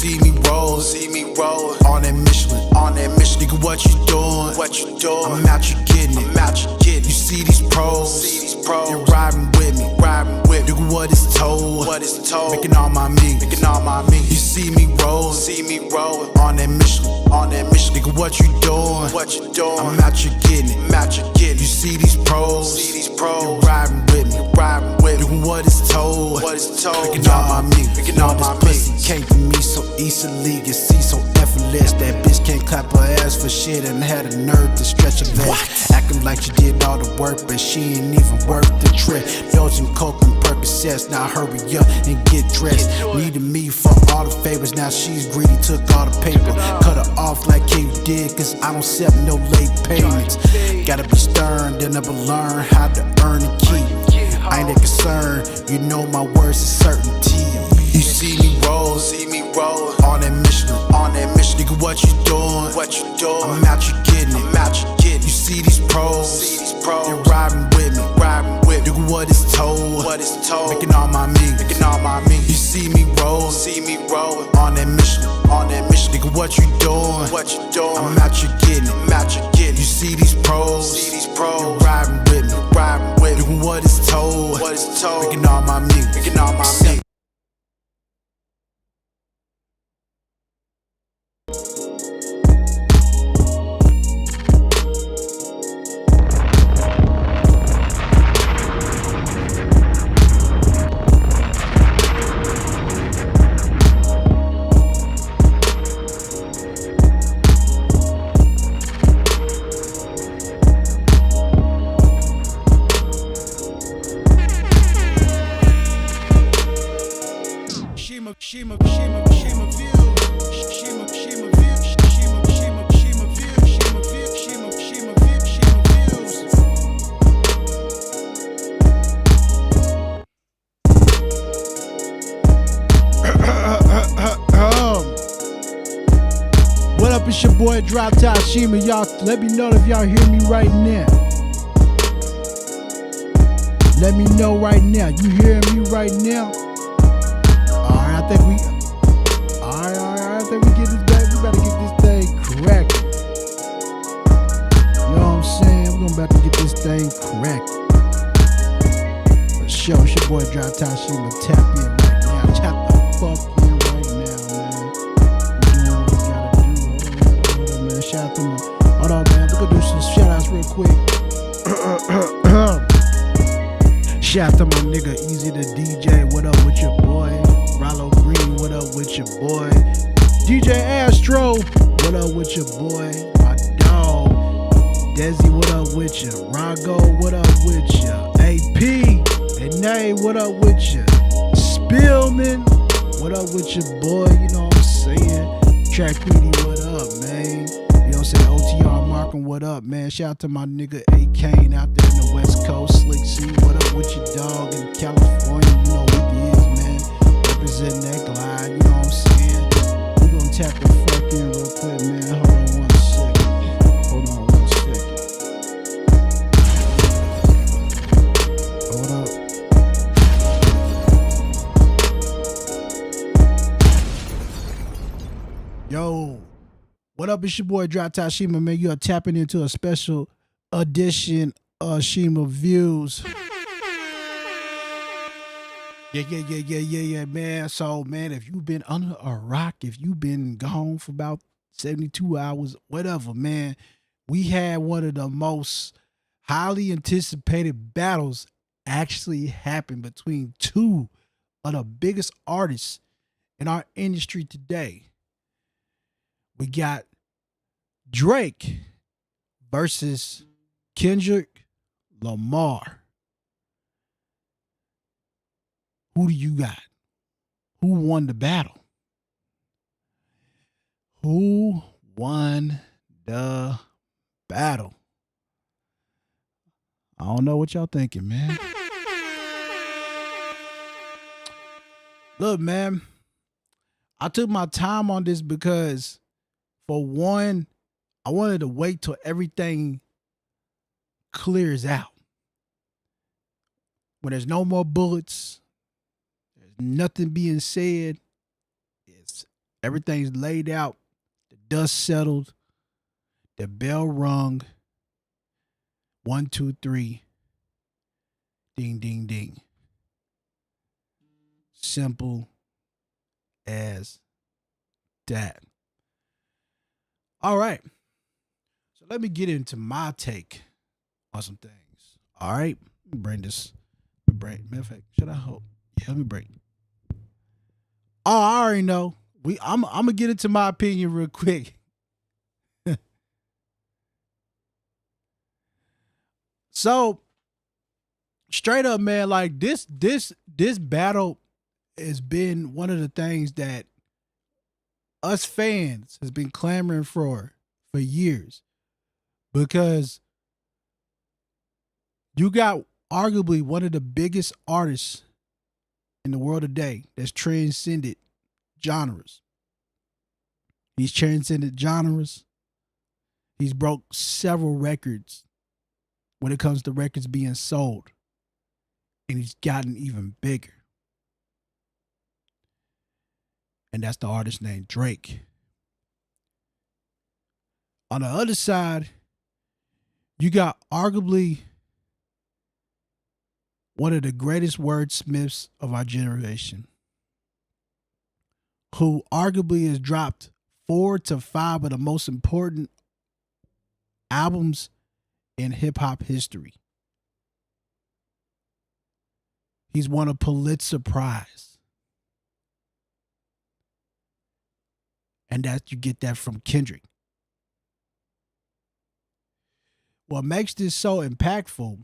see me roll, on that Michelin, nigga, what you doing? I'm out, you getting it. You see these pros, they're riding with me, nigga, what is told? Making all my means, You see me roll, on that Michelin, nigga, what you doing? I'm out, you getting it. You see these pros, they're riding with me, nigga, what is told? Making all my means, this pussy came to me so easily, you see so effortless. That bitch can't clap her ass for shit and had a nerve to stretch her legs. Acting like she did all the work, but she ain't even worth the trip. Dozing coke and Percocets, now hurry up and get dressed. Needed me for all the favors, now she's greedy, took all the paper. Cut her off like you did, cause I don't accept no late payments. Gotta be stern, then never learn how to earn and keep. I ain't that concerned, you know my words is certainty. You see me roll, on that Michelin, nigga, what you doing? I'm out, you getting it. You see these pros, they're riding with me, nigga, what is told? Making all my means, You see me roll, on that Michelin, nigga, what you doing? I'm out, you getting it. You see these pros, they're riding with me, nigga, what is told? Making all my means, What up, it's your boy Drop Top Shima. Y'all let me know if y'all hear me right now. Let me know right now. You hearing me right now? Alright, I think we get this back. We better get this thing correct. You know what I'm saying? We're about to get this thing correct. For sure, it's your boy Drop Top Shima. Tap in right now. Tap the fuck in right now, man. We're doing what we gotta do. Hold on, man. Shout out to my. Hold on, man. We're gonna do some shout outs real quick. Shout out to my nigga Easy the DJ, what up with your boy? Rollo Green, what up with your boy? DJ Astro, what up with your boy? My dog. Desi, what up with you? Rago, what up with you? AP, and Nay, what up with you? Spillman, what up with your boy? You know what I'm saying? Track Tweety, what up, man? You know what I'm saying? OTR Markham, what up, man? Shout out to my nigga A. Kane out there in the West Coast. Slick C, what up with your dog in California? You know what it is, man. Representing that glide, you know what I'm saying? We gonna tap the fuck in real quick, man. Hold on 1 second. Hold on 1 second. Hold up. Yo. What up, it's your boy Drop Top Shima, man. You are tapping into a special edition of Shima Views. Yeah, man. So, man, if you've been under a rock, if you've been gone for about 72 hours, whatever, man, we had one of the most highly anticipated battles actually happen between two of the biggest artists in our industry today. We got Drake versus Kendrick Lamar. Who do you got? Who won the battle? Who won the battle? I don't know what y'all thinking, man. Look, man, I took my time on this because, for one, I wanted to wait till everything clears out. When there's no more bullets, there's nothing being said, it's Everything's laid out. The dust settled. The bell rung. 1, 2, 3. Ding, ding, ding. Simple as that. All right. So let me get into my take on some things. All right. Let me bring this. Matter of fact, should I hold? Yeah, let me bring. Oh, I already know. I'm gonna get into my opinion real quick. So straight up, man, like this battle has been one of the things that us fans has been clamoring for years, because you got arguably one of the biggest artists in the world today that's transcended genres. He's transcended genres. He's broke several records when it comes to records being sold. And he's gotten even bigger. And that's the artist named Drake. On the other side, you got arguably one of the greatest wordsmiths of our generation, who arguably has dropped 4 to 5 of the most important albums in hip hop history. He's won a Pulitzer Prize. And that you get that from Kendrick. What makes this so impactful,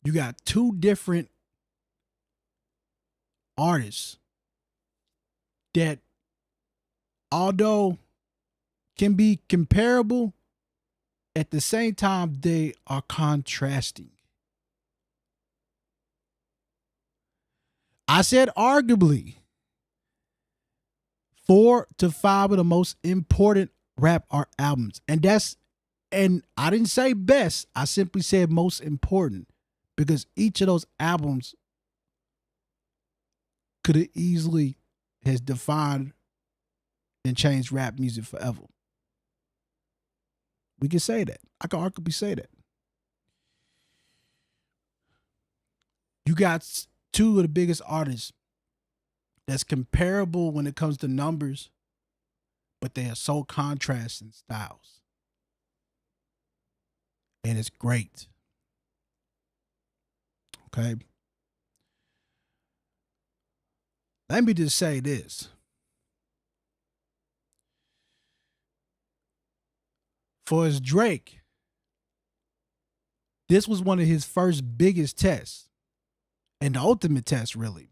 you got 2 different artists that, although can be comparable, at the same time they are contrasting. I said arguably 4 to 5 of the most important rap art albums. And I didn't say best. I simply said most important, because each of those albums could have easily has defined and changed rap music forever. We can say that. I can arguably say that. You got 2 of the biggest artists that's comparable when it comes to numbers, but they are so contrasting styles. And it's great. Okay. Let me just say this. For his Drake, this was one of his first biggest tests, and the ultimate test, really.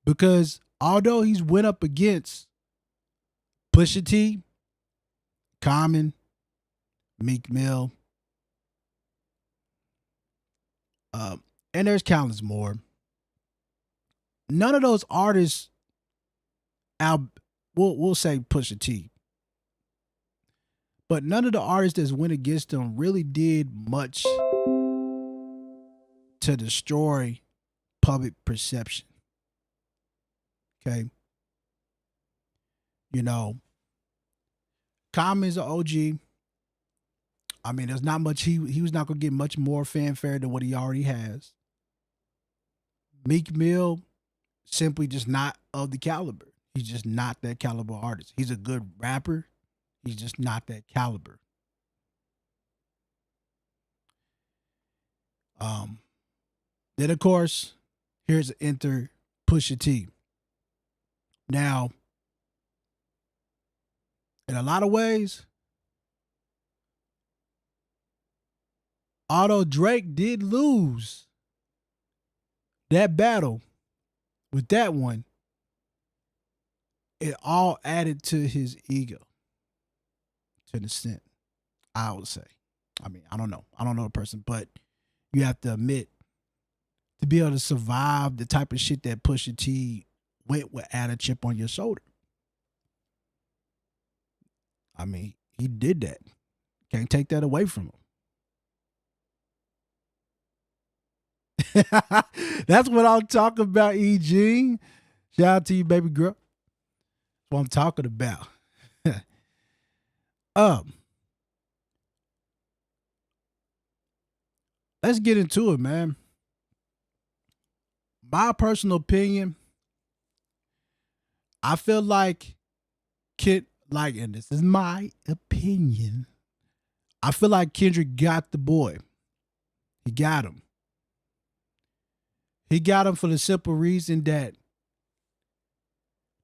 Because although he's went up against Pusha T, Common, Meek Mill, and there's countless more, none of those artists, we'll say Pusha T, but none of the artists that went against him really did much to destroy public perception. Okay. You know, Common's an OG. I mean, there's not much, he was not going to get much more fanfare than what he already has. Meek Mill, simply just not of the caliber. He's just not that caliber artist. He's a good rapper. He's just not that caliber. Then, of course, here's enter Pusha T. Now, in a lot of ways, although Drake did lose that battle with that one, it all added to his ego, to an extent, I would say. I mean, I don't know. I don't know the person, but you have to admit, to be able to survive the type of shit that Pusha T went with, add a chip on your shoulder. I mean, he did that. Can't take that away from him. That's what I'm talking about, E. Jean. Shout out to you, baby girl. what I'm talking about. um, let's get into it, man. My personal opinion, I feel like and this is my opinion. I feel like Kendrick got the boy. He got him. He got him for the simple reason that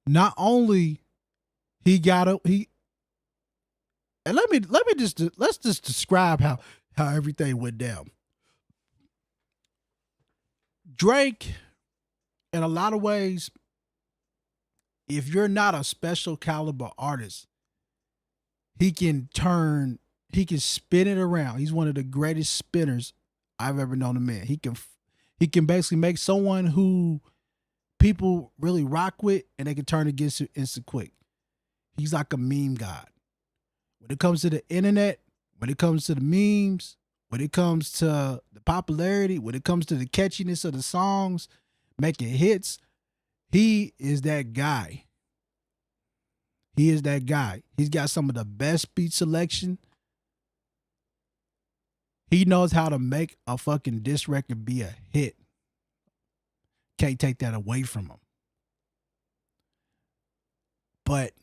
not only he got him, and let's just describe how everything went down. Drake, in a lot of ways, if you're not a special caliber artist, he can spin it around. He's one of the greatest spinners I've ever known a man. He can basically make someone who people really rock with and they can turn against you instant quick. He's like a meme god. When it comes to the internet, when it comes to the memes, when it comes to the popularity, when it comes to the catchiness of the songs, making hits, he is that guy. He is that guy. He's got some of the best beat selection. He knows how to make a fucking diss record be a hit. Can't take that away from him. But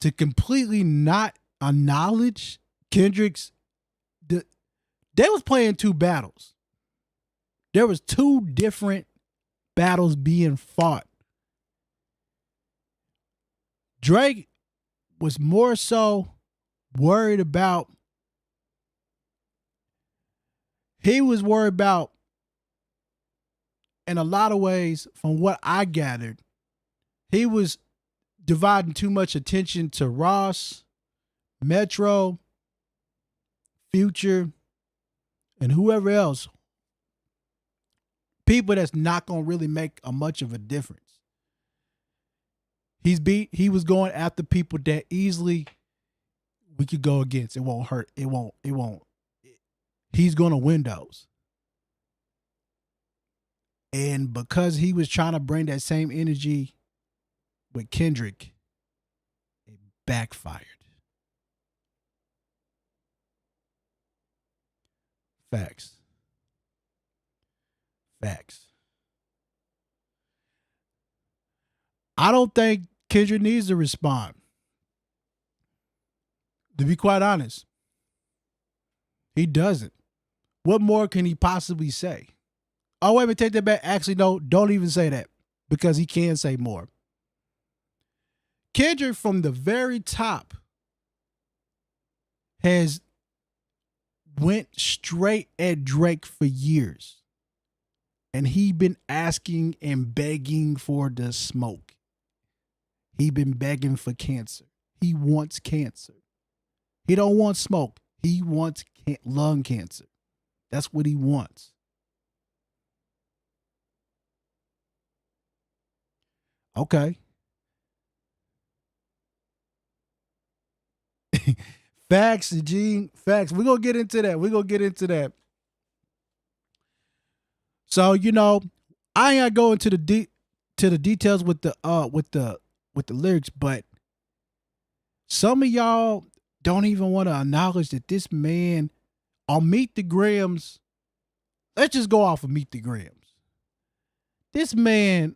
to completely not acknowledge Kendrick's, they was playing two battles. There was two different battles being fought. Drake was more so worried about, in a lot of ways, from what I gathered, he was dividing too much attention to Ross, Metro, Future, and whoever else. People that's not going to really make a much of a difference. He was going after people that easily we could go against. It won't hurt. It won't. He's going to win those. And because he was trying to bring that same energy with Kendrick, it backfired. Facts. I don't think Kendrick needs to respond. To be quite honest, he doesn't. What more can he possibly say? Oh, wait a minute, take that back. Actually, no, don't even say that because he can say more. Kendrick, from the very top, has went straight at Drake for years. And he been asking and begging for the smoke. He been begging for cancer. He wants cancer. He don't want smoke. He wants lung cancer. That's what he wants. Okay. Facts, Gene. Facts. We're gonna get into that. So, I ain't gotta go into the details with the lyrics, but some of y'all don't even want to acknowledge that this man on Meet the Grams. Let's just go off of Meet the Grams. This man,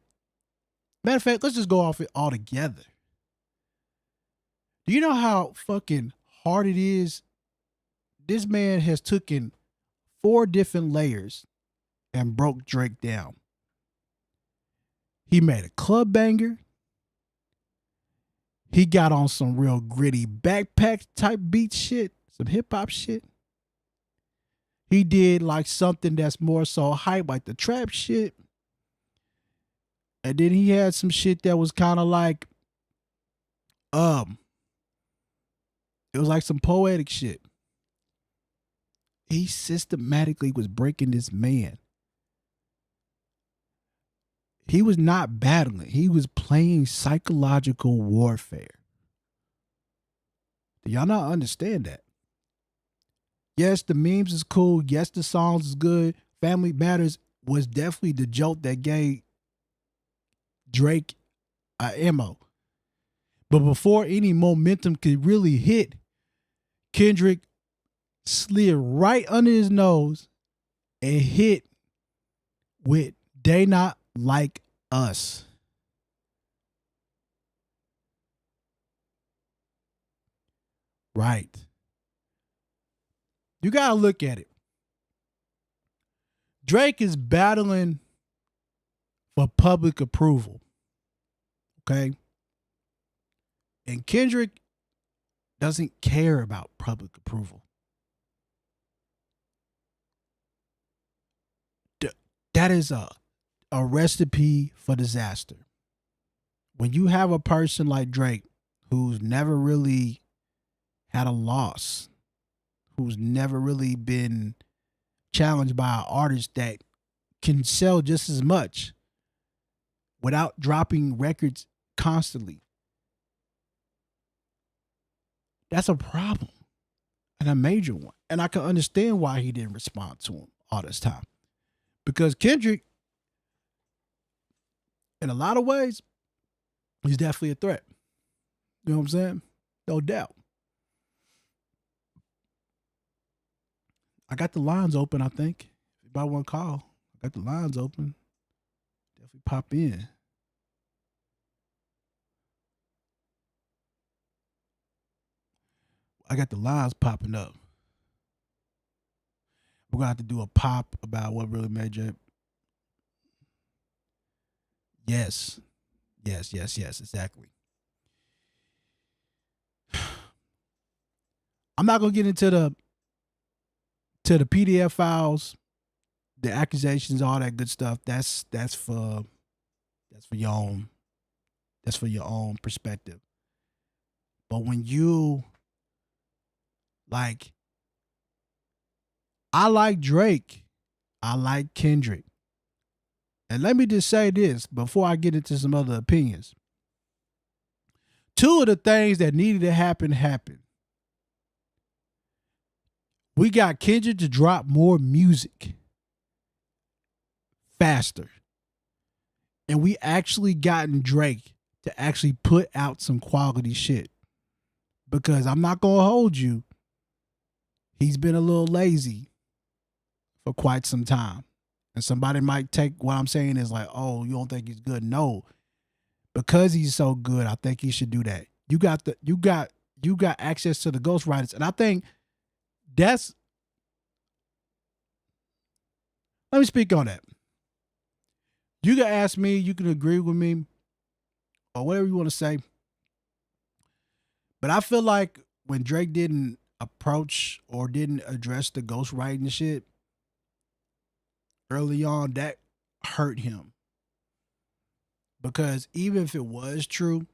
matter of fact, let's just go off it altogether. Do you know how fucking hard it is? This man has taken 4 different layers and broke Drake down. He made a club banger. He got on some real gritty backpack type beat shit, some hip hop shit. He did like something that's more so hype, like the trap shit. And then he had some shit that was kind of like, it was like some poetic shit. He systematically was breaking this man. He was not battling. He was playing psychological warfare. Do y'all not understand that? Yes, the memes is cool. Yes, the songs is good. Family Matters was definitely the joke that gave Drake ammo. But before any momentum could really hit, Kendrick slid right under his nose and hit with They Not Like Us. Right. You got to look at it. Drake is battling for public approval. Okay. And Kendrick doesn't care about public approval. That is a recipe for disaster. When you have a person like Drake who's never really had a loss, who's never really been challenged by an artist that can sell just as much without dropping records constantly, that's a problem, and a major one. And I can understand why he didn't respond to him all this time. Because Kendrick, in a lot of ways, he's definitely a threat. You know what I'm saying? No doubt. I got the lines open, I think. If anybody want to call, I got the lines open. Definitely pop in. I got the lines popping up. We're going to have to do a pop about what really made Drake. Yes. Yes, exactly. I'm not going to get into the PDF files, the accusations, all that good stuff. That's for your own. That's for your own perspective. But when you I like Drake, I like Kendrick. And let me just say this before I get into some other opinions. Two of the things that needed to happen happened. We got Kendrick to drop more music faster. And we actually gotten Drake to actually put out some quality shit. Because I'm not going to hold you. He's been a little lazy for quite some time. And somebody might take what I'm saying is like, oh, you don't think he's good? No. Because he's so good, I think he should do that. You got access to the ghostwriters. And I think let me speak on that. You can ask me, you can agree with me, or whatever you want to say. But I feel like when Drake didn't approach or didn't address the ghostwriting shit early on, that hurt him. Because even if it was true,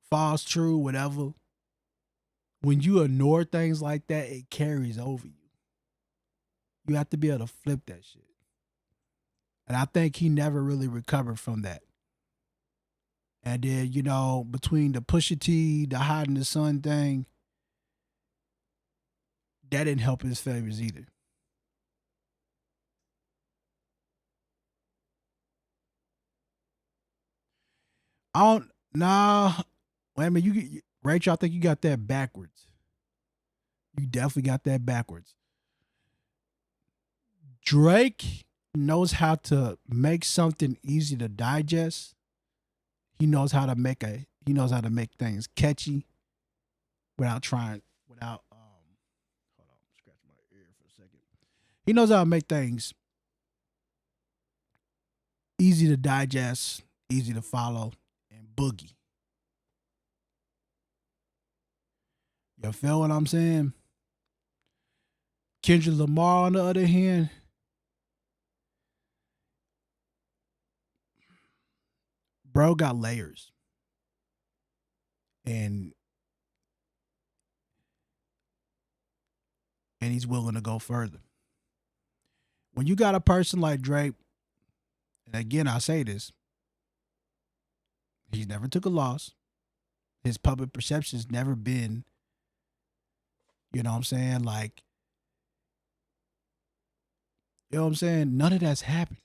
false, true, whatever, when you ignore things like that, it carries over you. You have to be able to flip that shit. And I think he never really recovered from that. And then, between the Pusha T, the hide in the sun thing, that didn't help his favors either. I don't, nah, wait a minute, Rachel, I think you got that backwards. You definitely got that backwards. Drake knows how to make something easy to digest. He knows how to make things catchy without hold on, scratch my ear for a second. He knows how to make things easy to digest, easy to follow, and boogie. You feel what I'm saying? Kendrick Lamar, on the other hand, bro got layers. And he's willing to go further. When you got a person like Drake, and again, I say this, he's never took a loss. His public perception's never been, you know what I'm saying? Like, you know what I'm saying? None of that's happened.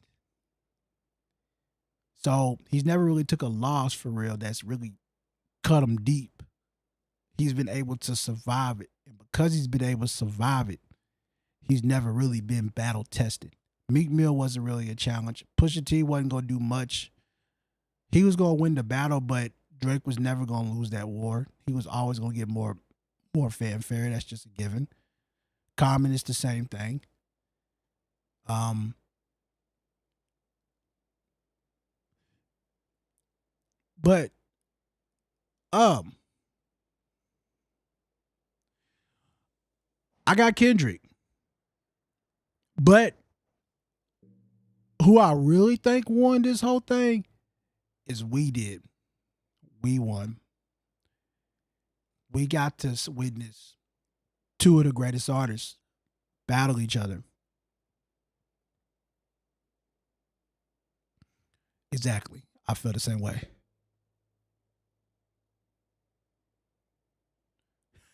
So he's never really took a loss for real that's really cut him deep. He's been able to survive it. And because he's been able to survive it, he's never really been battle tested. Meek Mill wasn't really a challenge. Pusha T wasn't going to do much. He was going to win the battle, but Drake was never going to lose that war. He was always going to get more fanfare. That's just a given. Common is the same thing. But I got Kendrick. But who I really think won this whole thing is we did. We won. We got to witness two of the greatest artists battle each other. Exactly. I feel the same way.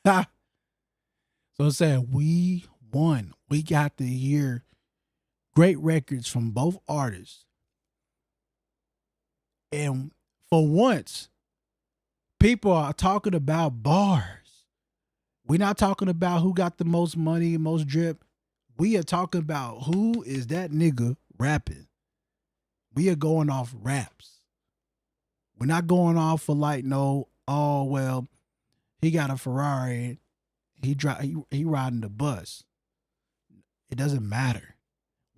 So I'm saying we won. We got to hear great records from both artists. And for once, people are talking about bars. We're not talking about who got the most money, most drip. We are talking about who is that nigga rapping. We are going off raps. We're not going off for like oh well, he got a Ferrari, he riding the bus. It doesn't matter.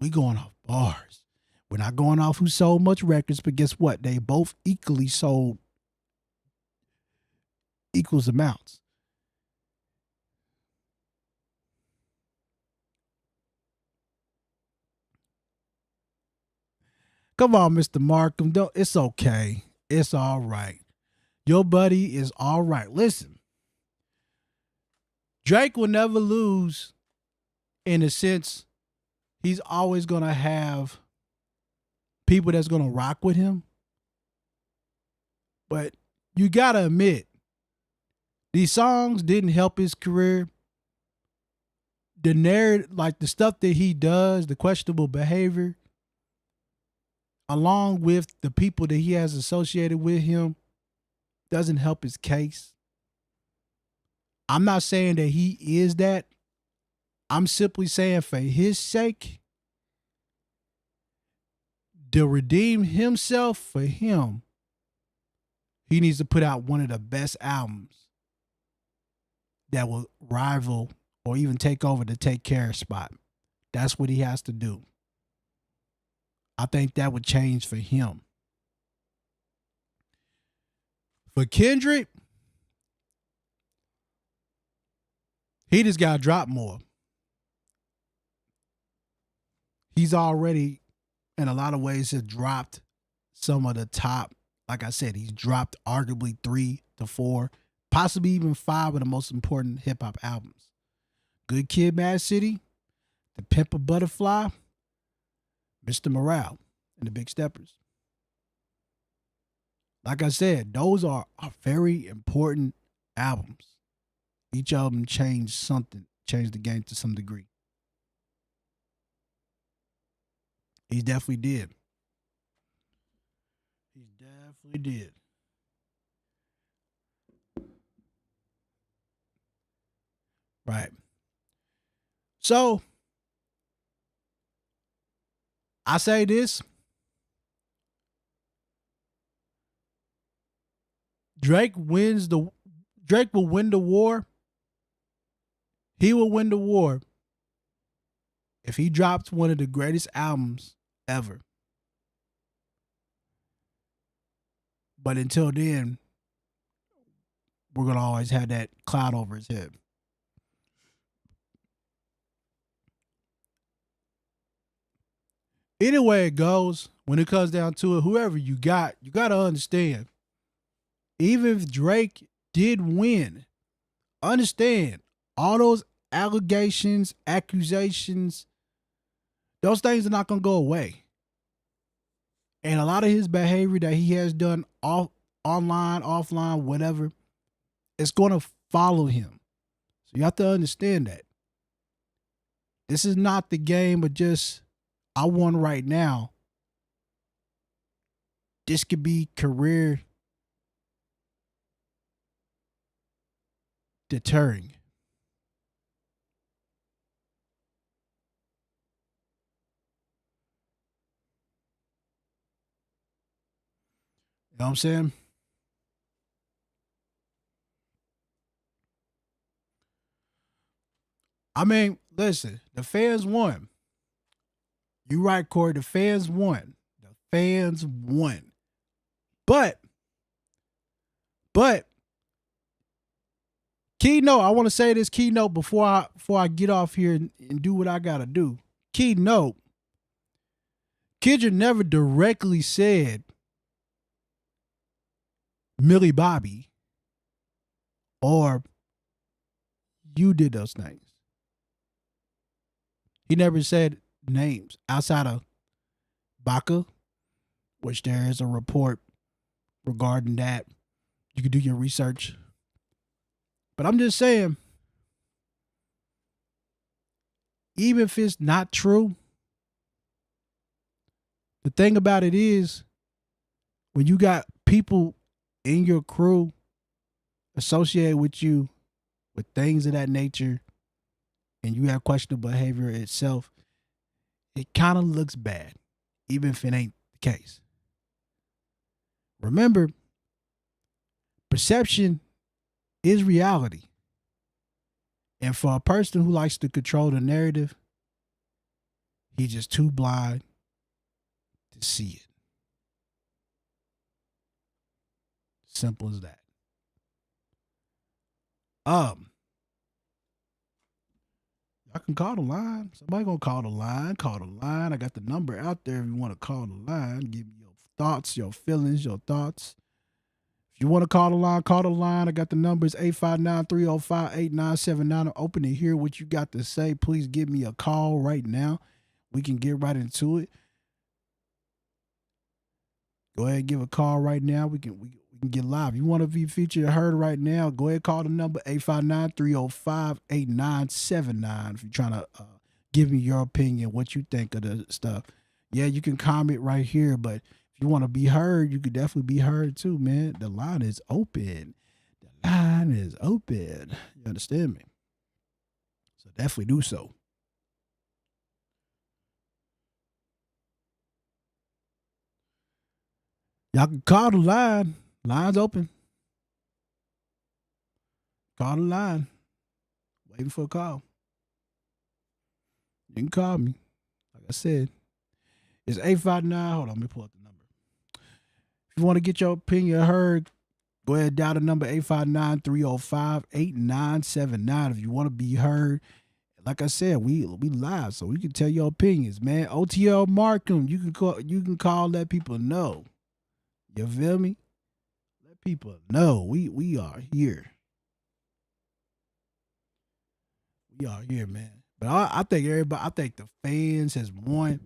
We going off bars. We're not going off who sold much records, but guess what? They both equally sold equals amounts. Come on, Mr. Markham. It's okay. It's all right. Your buddy is all right. Listen, Drake will never lose in a sense. He's always going to have people that's going to rock with him. But you got to admit, these songs didn't help his career. The narrative, like the stuff that he does, the questionable behavior, along with the people that he has associated with him, doesn't help his case. I'm not saying that he is that. I'm simply saying for his sake, to redeem himself for him, he needs to put out one of the best albums that will rival or even take over the Take Care spot. That's what he has to do. I think that would change for him. For Kendrick, he just got to drop more. He's already, in a lot of ways, has dropped some of the top. Like I said, he's dropped arguably 3 to 4, possibly even 5 of the most important hip hop albums. Good Kid, Mad City, The Pimp a Butterfly, Mr. Morale, and The Big Steppers. Like I said, those are very important albums. Each of them changed the game to some degree. He definitely did. He definitely did. Right. So, I say this. Drake will win the war. He will win the war if he drops one of the greatest albums ever. But until then, we're going to always have that cloud over his head. Either way it goes, when it comes down to it, whoever you got to understand, even if Drake did win, understand all those allegations, accusations, those things are not going to go away. And a lot of his behavior that he has done online, offline, whatever, it's going to follow him. So you have to understand that. This is not the game of just, I won right now. this could be career deterring. You know what I'm saying? I mean, listen, the fans won. You right, Corey. The fans won. The fans won. But keynote, I want to say this keynote before I get off here and do what I gotta do. Keynote. Kendrick never directly said Millie Bobby or you did those things. He never said names outside of Baca, which there is a report regarding that. You can do your research. But I'm just saying, even if it's not true, the thing about it is when you got people in your crew associated with you with things of that nature and you have questionable behavior itself, it kind of looks bad, even if it ain't the case. Remember, perception is reality. And for a person who likes to control the narrative, he's just too blind to see it. Simple as that. I can call the line. Somebody gonna call the line. Call the line. I got the number out there if you want to call the line. Give me your thoughts, your feelings, your thoughts. If you want to call the line, call the line. I got the numbers 859-305-8979. I'm open to hear what you got to say. Please give me a call right now. We can get right into it. Go ahead and give a call right now. We can get live. You want to be featured and heard right now, go ahead and call the number 859-305-8979 if you're trying to give me your opinion, what you think of the stuff. Yeah, you can comment right here, but if you want to be heard, you could definitely be heard too, man. The line is open. The line is open. You understand me? So definitely do so. Y'all can call the line. Line's open. Call the line. Waiting for a call. You can call me. Like I said, it's 859. Hold on, let me pull up the number. If you want to get your opinion heard, go ahead and dial the number 859-305-8979. If you want to be heard, like I said, we live, so we can tell your opinions, man. OTL Markham, you can call, let people know. You feel me? Let people know we are here. We are here, man. But I think the fans has won.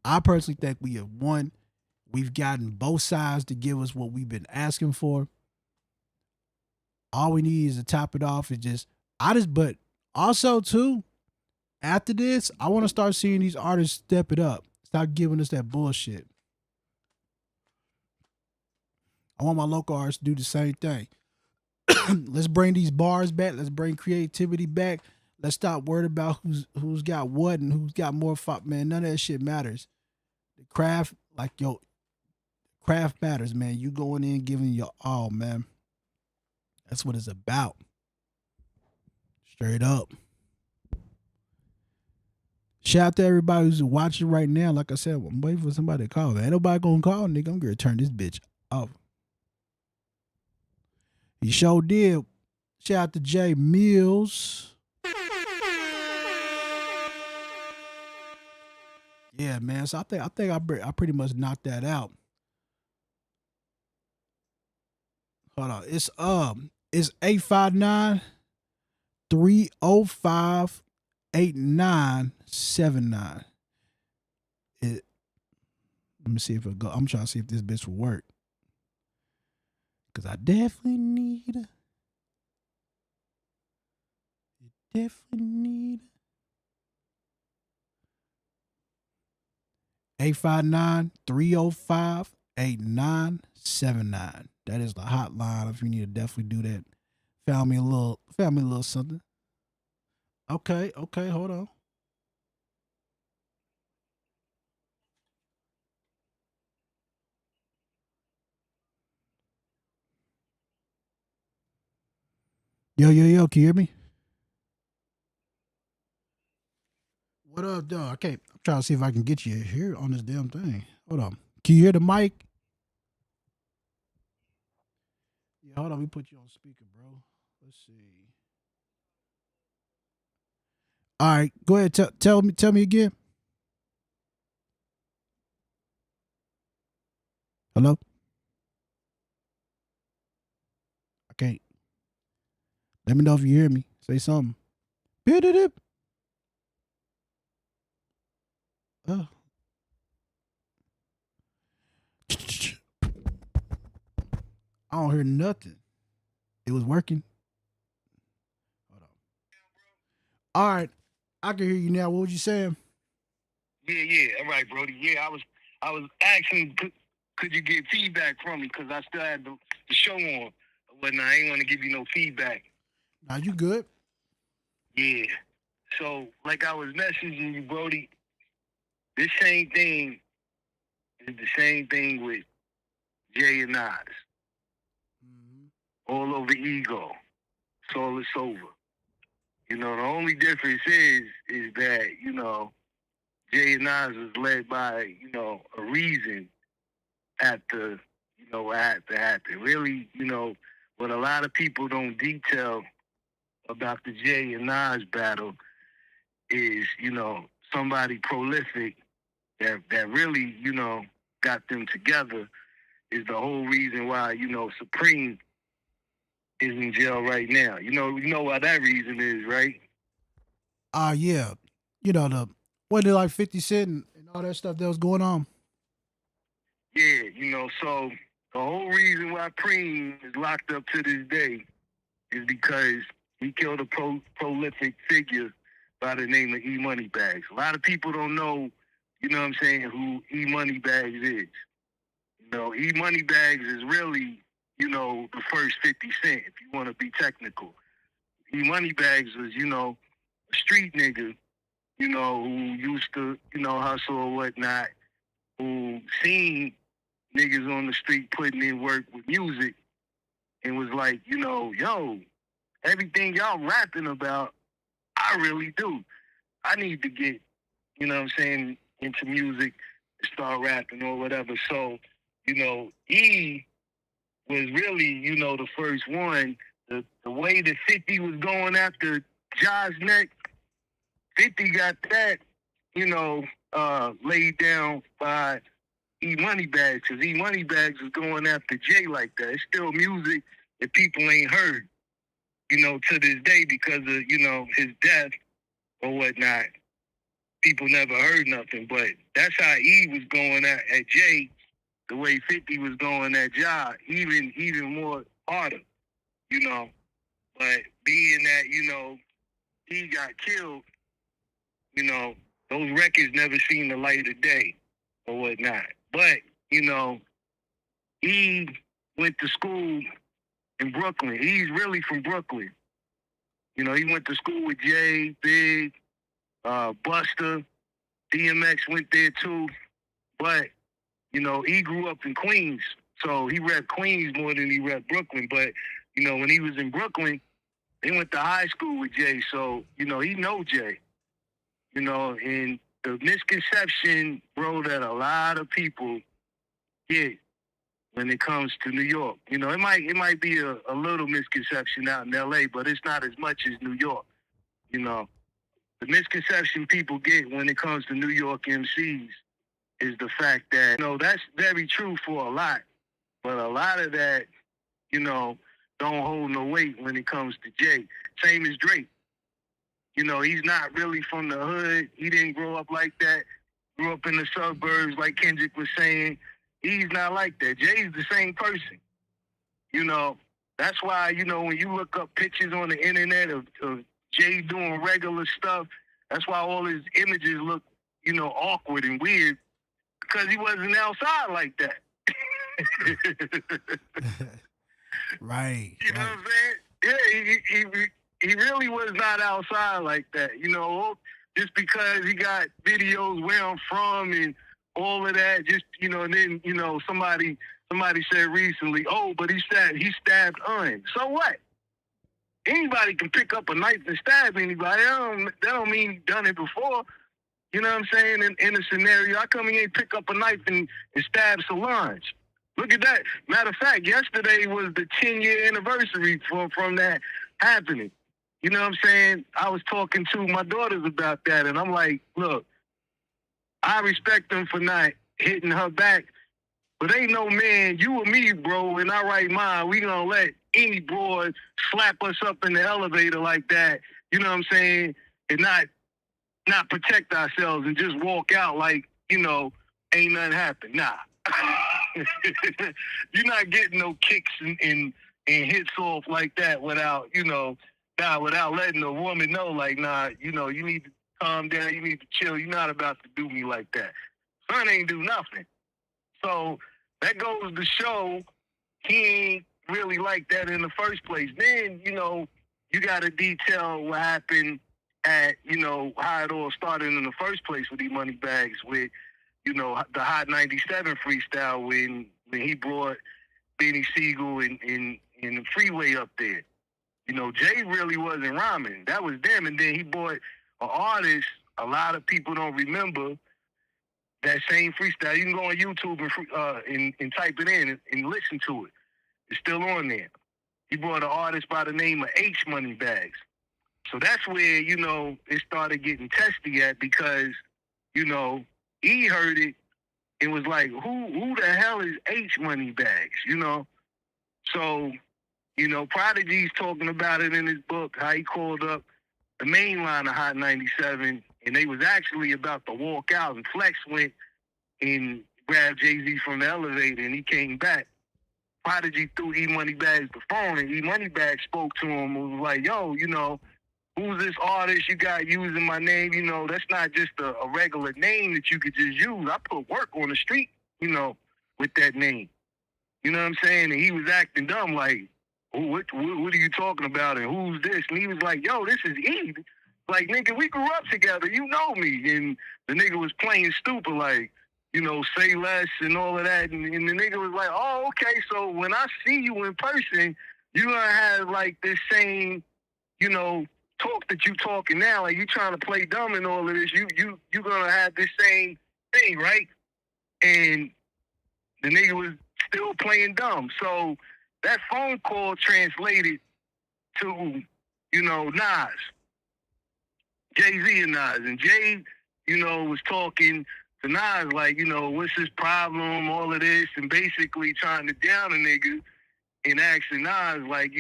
I personally think we have won. We've gotten both sides to give us what we've been asking for. All we need is to top it off. But also too, after this, I want to start seeing these artists step it up. Stop giving us that bullshit. I want my local artists to do the same thing. Let's bring these bars back. Let's bring creativity back. Let's stop worried about who's got what and who's got more fuck, man. None of that shit matters. The craft, craft matters, man. You going in giving your all, man. That's what it's about. Straight up. Shout out to everybody who's watching right now. Like I said, I'm waiting for somebody to call. Ain't nobody gonna call, nigga. I'm gonna turn this bitch off. He sure did. Shout out to Jay Mills. Yeah, man. So I think I pretty much knocked that out. Hold on. It's 859-305-8979. Let me see if it go. I'm trying to see if this bitch will work. Cause I definitely need her. Definitely need her. 859-305-8979. 8979. That is the hotline if you need to definitely do that. Found me a little something. Okay, hold on. Yo, can you hear me? What up, dog? I can't. I'm trying to see if I can get you here on this damn thing. Hold on. Can you hear the mic? Yeah, hold on. We put you on speaker, bro. Let's see. All right, go ahead. Tell me again. Hello. I can't. Let me know if you hear me. Say something. Beep. Uh, I don't hear nothing. It was working. Hold on. All right, I can hear you now. What was you saying? Yeah. All right, Brody. Yeah, I was asking, could you get feedback from me? Because I still had the show on. But I ain't want to give you no feedback. Now you good? Yeah. So, like I was messaging you, Brody, this same thing is the same thing with Jay and Nas. All over ego. Soul is over. The only difference is that, Jay and Nas is led by, a reason at the, what had to happen. Really, what a lot of people don't detail about the Jay and Nas battle is, somebody prolific that really, got them together is the whole reason why, Supreme is in jail right now. You know why that reason is, right? Yeah. The what did like 50 Cent and all that stuff that was going on. Yeah, so the whole reason why Preem is locked up to this day is because he killed a prolific figure by the name of E Moneybags. A lot of people don't know, what I'm saying, who E Moneybags is. E Moneybags is really, the first 50 Cent, if you want to be technical. E Moneybags was, a street nigga, who used to, hustle or whatnot, who seen niggas on the street putting in work with music and was like, yo, everything y'all rapping about, I really do. I need to get, into music and start rapping or whatever. So, E was really, the first one. The way that 50 was going after Ja's neck, 50 got that, laid down by E Moneybags, because E Moneybags was going after Jay like that. It's still music that people ain't heard, to this day because of, his death or whatnot. People never heard nothing, but that's how E was going at Jay, the way 50 was going at Ja, even more harder, But being that, he got killed, those records never seen the light of day or whatnot. But, he went to school in Brooklyn. He's really from Brooklyn. He went to school with Jay, Big, Buster, DMX went there too. But, he grew up in Queens. So he repped Queens more than he repped Brooklyn. But, when he was in Brooklyn, he went to high school with Jay. So, he know Jay. And the misconception, bro, that a lot of people get when it comes to New York. It might be a little misconception out in LA, but it's not as much as New York. The misconception people get when it comes to New York MCs is the fact that, that's very true for a lot, but a lot of that, don't hold no weight when it comes to Jay. Same as Drake. He's not really from the hood. He didn't grow up like that. Grew up in the suburbs, like Kendrick was saying. He's not like that. Jay's the same person. That's why, when you look up pictures on the internet of Jay doing regular stuff, that's why all his images look, awkward and weird, because he wasn't outside like that. Right. You know Right. what I'm saying? Yeah, he really was not outside like that. You know, just because he got videos where I'm from and all of that. Just and then somebody said recently, oh, but he stabbed Un. So what? Anybody can pick up a knife and stab anybody. That don't mean he done it before. You know what I'm saying? In a scenario, how come he ain't pick up a knife and stab Solange? Look at that. Matter of fact, yesterday was the 10-year anniversary from that happening. You know what I'm saying? I was talking to my daughters about that, and I'm like, look, I respect them for not hitting her back, but ain't no man, you or me, bro, in our right mind, we gonna let any broad slap us up in the elevator like that, you know what I'm saying, and not protect ourselves and just walk out like, ain't nothing happened. Nah. You're not getting no kicks and hits off like that without letting a woman know, like, nah, you need to calm down, you need to chill. You're not about to do me like that. Son ain't do nothing. So that goes to show he ain't really like that in the first place. Then, you got to detail what happened at, how it all started in the first place with these money bags with, the Hot 97 freestyle when he brought Benny Siegel and the Freeway up there. Jay really wasn't rhyming. That was them. And then he brought an artist a lot of people don't remember that same freestyle. You can go on YouTube and type it in and listen to it. It's still on there. He brought an artist by the name of H Money Bags. So that's where, it started getting testy at because, he heard it and was like, who the hell is H Money Bags, So, Prodigy's talking about it in his book, how he called up the main line of Hot 97, and they was actually about to walk out, and Flex went and grabbed Jay-Z from the elevator, and he came back. Prodigy threw E Money Bags the phone, and E Money Bags spoke to him and was like, yo, who's this artist you got using my name? That's not just a regular name that you could just use. I put work on the street, with that name. You know what I'm saying? And he was acting dumb like, what are you talking about? And who's this? And he was like, yo, this is E. Like, nigga, we grew up together. You know me. And the nigga was playing stupid, like, say less and all of that. And the nigga was like, oh, okay, so when I see you in person, you're going to have, like, this same, talk that you talking now. Like, you trying to play dumb and all of this. You're going to have this same thing, right? And the nigga was still playing dumb. So that phone call translated to, Nas. Jay-Z and Nas. And Jay, was talking to Nas like, what's his problem, all of this, and basically trying to down a nigga and asking Nas like,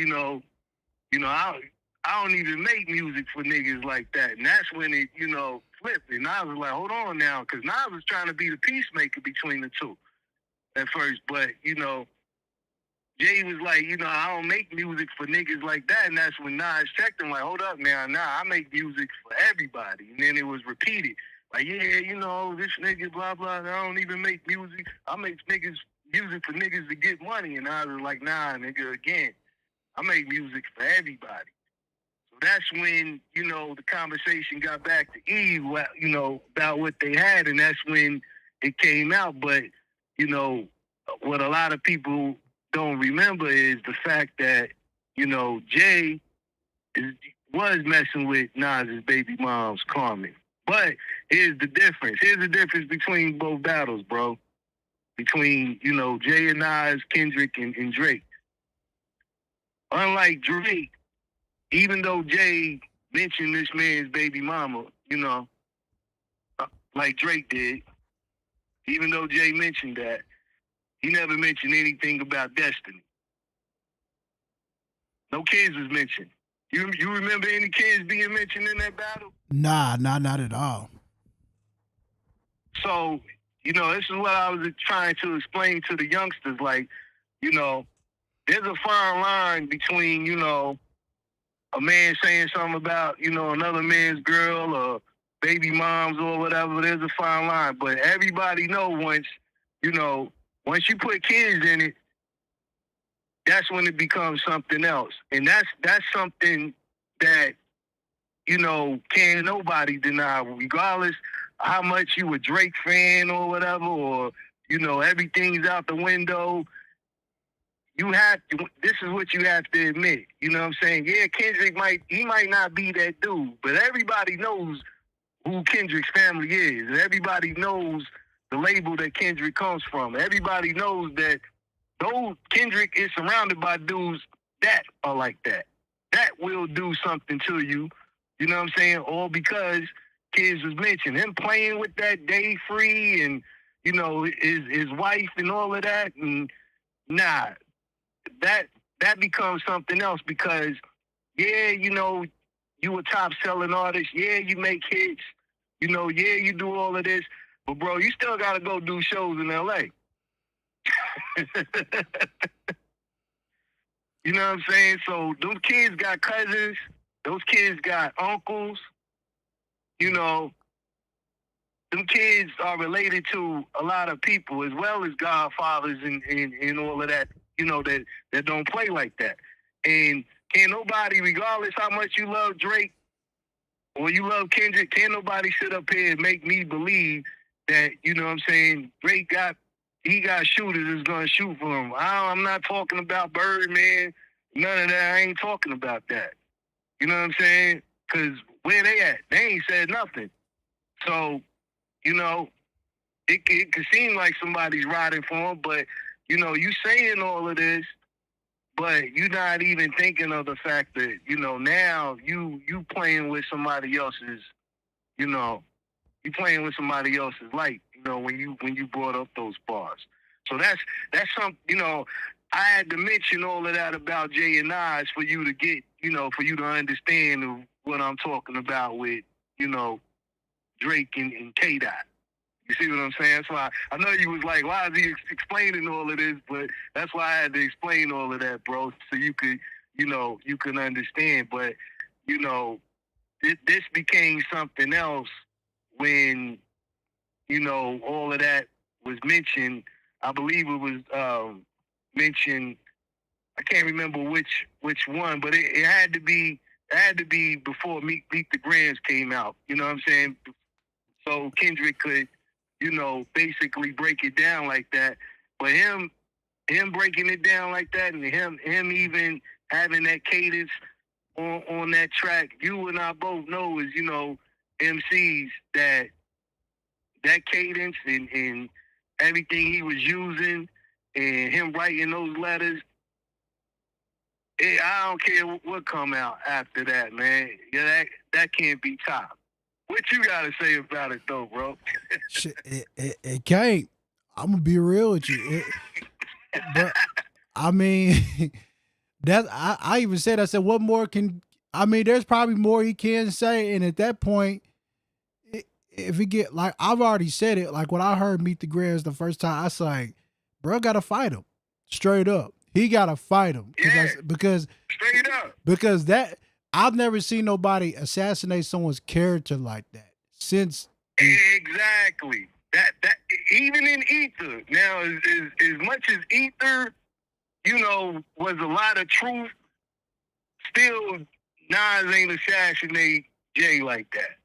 I don't even make music for niggas like that. And that's when it, flipped. And I was like, hold on now, because Nas was trying to be the peacemaker between the two at first. But, Jay was like, I don't make music for niggas like that. And that's when Nas checked him like, hold up now, I make music for everybody. And then it was repeated. Like, yeah, this nigga, blah, blah, I don't even make music. I make music for niggas to get money. And I was like, nah, nigga, again, I make music for everybody. So that's when, the conversation got back to Eve, about what they had. And that's when it came out. But, what a lot of people don't remember is the fact that, Jay was messing with Nas's baby mom's Carmen. But here's the difference. Here's the difference between both battles, bro. Between, Jay and Nas, Kendrick and Drake. Unlike Drake, even though Jay mentioned this man's baby mama, like Drake did, even though Jay mentioned that, he never mentioned anything about Destiny. No kids was mentioned. You remember any kids being mentioned in that battle? Nah, not at all. So, this is what I was trying to explain to the youngsters. Like, there's a fine line between, a man saying something about, another man's girl or baby moms or whatever. There's a fine line. But everybody know once Once you put kids in it, that's when it becomes something else. And that's something that, can't nobody deny, regardless how much you a Drake fan or whatever, or, everything's out the window. This is what you have to admit. You know what I'm saying? Yeah, Kendrick might not be that dude, but everybody knows who Kendrick's family is. Everybody knows the label that Kendrick comes from. Everybody knows that Kendrick is surrounded by dudes that are like that. That will do something to you. You know what I'm saying? All because kids was mentioned. Him playing with that Day Free and, his wife and all of that. And nah, that becomes something else because, yeah, you a top selling artist. Yeah, you make hits. Yeah, you do all of this. But, bro, you still got to go do shows in L.A. You know what I'm saying? So those kids got cousins. Those kids got uncles. Them kids are related to a lot of people as well as godfathers and all of that, that don't play like that. And can't nobody, regardless how much you love Drake or you love Kendrick, can't nobody sit up here and make me believe that, Drake got shooters that's going to shoot for him. I'm not talking about Birdman, none of that. I ain't talking about that. You know what I'm saying? Because where they at? They ain't said nothing. So, it could seem like somebody's riding for him, but, you saying all of this, but you're not even thinking of the fact that, now you playing with somebody else's, you playing with somebody else's light, when you brought up those bars. So that's something, I had to mention all of that about Jay and Nas for you to get, for you to understand what I'm talking about with, Drake and K-Dot. You see what I'm saying? That's why I know you was like, why is he explaining all of this? But that's why I had to explain all of that, bro, so you could, you can understand. But, this became something else when, all of that was mentioned. I believe it was mentioned. I can't remember which one, but it had to be before Meet the Grams came out. You know what I'm saying? So Kendrick could, basically break it down like that. But him breaking it down like that, and him even having that cadence on that track, you and I both know is, MCs that cadence and everything he was using and him writing those letters, I don't care what come out after that, man. Yeah, that can't be topped. What you got to say about it, though, bro? Shit, it can't. I'm gonna be real with you. But I mean, I even said, I said, what more can? I mean, there's probably more he can say, and at that point, if he get like I've already said it, like when I heard Meet the Grams the first time, I was like, bro, gotta fight him straight up. He gotta fight him because straight up because that I've never seen nobody assassinate someone's character like that since. Exactly. That even in Ether now, as much as Ether, was a lot of truth. Still, Nas ain't assassinate Jay like that.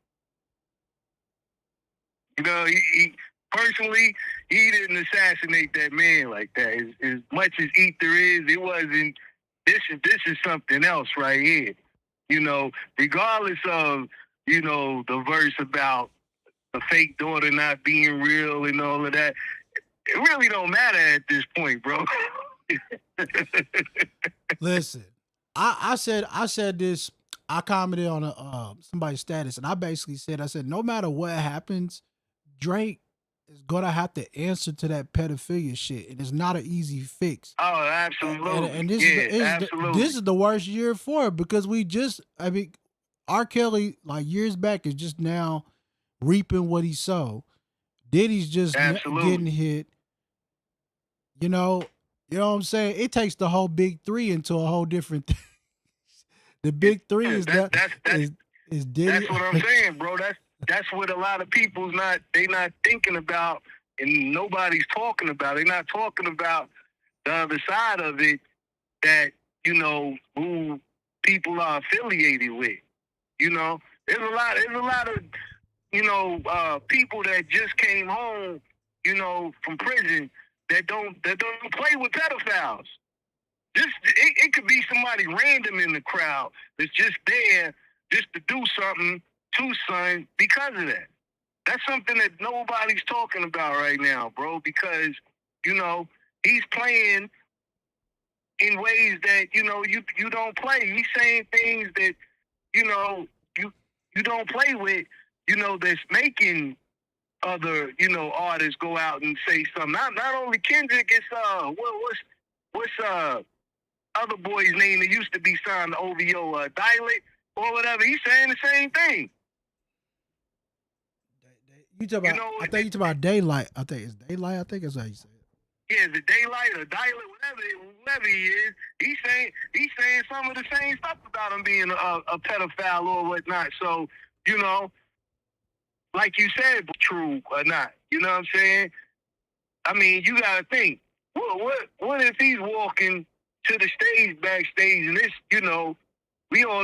He personally, he didn't assassinate that man like that. As much as Ether is, it wasn't. This is something else right here. Regardless of, the verse about the fake daughter not being real and all of that, it really don't matter at this point, bro. Listen, I said this. I commented on somebody's status, and I basically said, I said, no matter what happens, Drake is gonna have to answer to that pedophilia shit, and it's not an easy fix. Oh, absolutely. And this absolutely. This is the worst year for it because R. Kelly, like years back, is just now reaping what he sowed. Diddy's just getting hit. You know what I'm saying? It takes the whole big three into a whole different thing. The big three is Diddy. That's what I'm saying, bro. That's what a lot of people's not thinking about and nobody's talking about it. They're not talking about the other side of it that, you know, who people are affiliated with. You know, there's a lot of, you know, people that just came home, you know, from prison that don't play with pedophiles. It could be somebody random in the crowd that's just there just to do something to son because of that. That's something that nobody's talking about right now, bro, because, you know, he's playing in ways that, you know, you don't play. He's saying things that, you know, you don't play with, you know, that's making other, you know, artists go out and say something. Not only Kendrick, it's what's other boy's name that used to be signed to OVO, Dialect or whatever. He's saying the same thing. You talk about? You know, I think you talk about Daylight. I think it's Daylight. I think that's how you say it. Yeah, the Daylight or Dialect, whatever he is, he's saying some of the same stuff about him being a pedophile or whatnot. So, you know, like you said, true or not, you know what I'm saying? I mean, you gotta think, what if he's walking to the stage backstage and this, you know, we all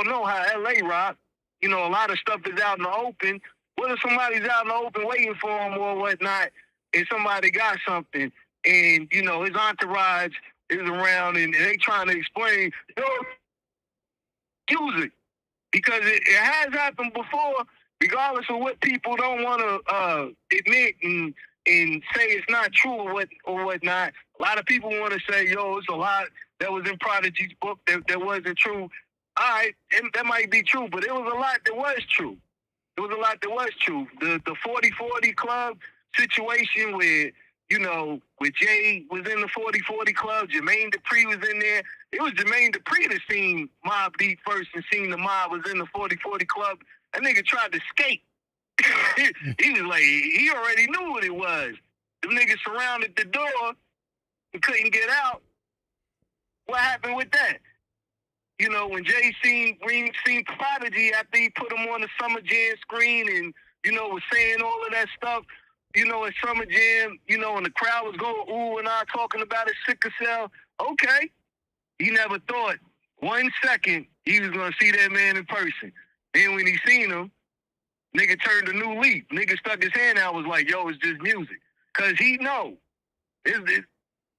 know how LA rock, you know, a lot of stuff is out in the open. What if somebody's out in the open waiting for him or whatnot, and somebody got something, and, you know, his entourage is around and they trying to explain, yo, use it. Because it has happened before, regardless of what people don't want to admit and say it's not true or whatnot. A lot of people want to say, yo, it's a lot that was in Prodigy's book that wasn't true. All right, that might be true, but it was a lot that was true. It was a lot that was true. The 40-40 club situation where, you know, where Jay was in the 40-40 club, Jermaine Dupri was in there. It was Jermaine Dupri that seen Mobb Deep first and seen the Mob was in the 40-40 club. That nigga tried to skate. He was like, he already knew what it was. The niggas surrounded the door and couldn't get out. What happened with that? You know, when Jay seen Prodigy after he put him on the Summer Jam screen and, you know, was saying all of that stuff, you know, at Summer Jam, you know, and the crowd was going ooh and ah talking about his sickle cell. Okay. He never thought 1 second he was going to see that man in person. Then when he seen him, nigga turned a new leaf. Nigga stuck his hand out, was like, yo, it's just music. Because he know.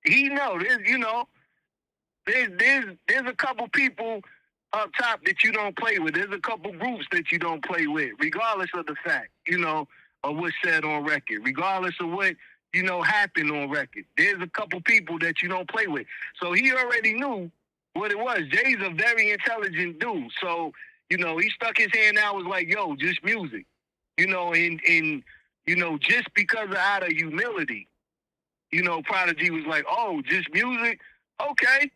He know. There's a couple people up top that you don't play with. There's a couple groups that you don't play with, regardless of the fact, you know, of what's said on record, regardless of what, you know, happened on record. There's a couple people that you don't play with. So he already knew what it was. Jay's a very intelligent dude. So, you know, he stuck his hand out, was like, yo, just music. You know, and you know, just because out of humility, you know, Prodigy was like, oh, just music? Okay.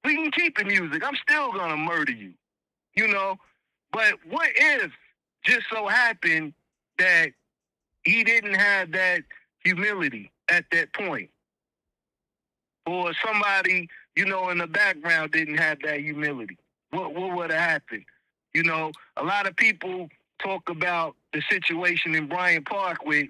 We can keep the music. I'm still going to murder you, you know? But what if just so happened that he didn't have that humility at that point? Or somebody, you know, in the background didn't have that humility? What would have happened? You know, a lot of people talk about the situation in Bryant Park with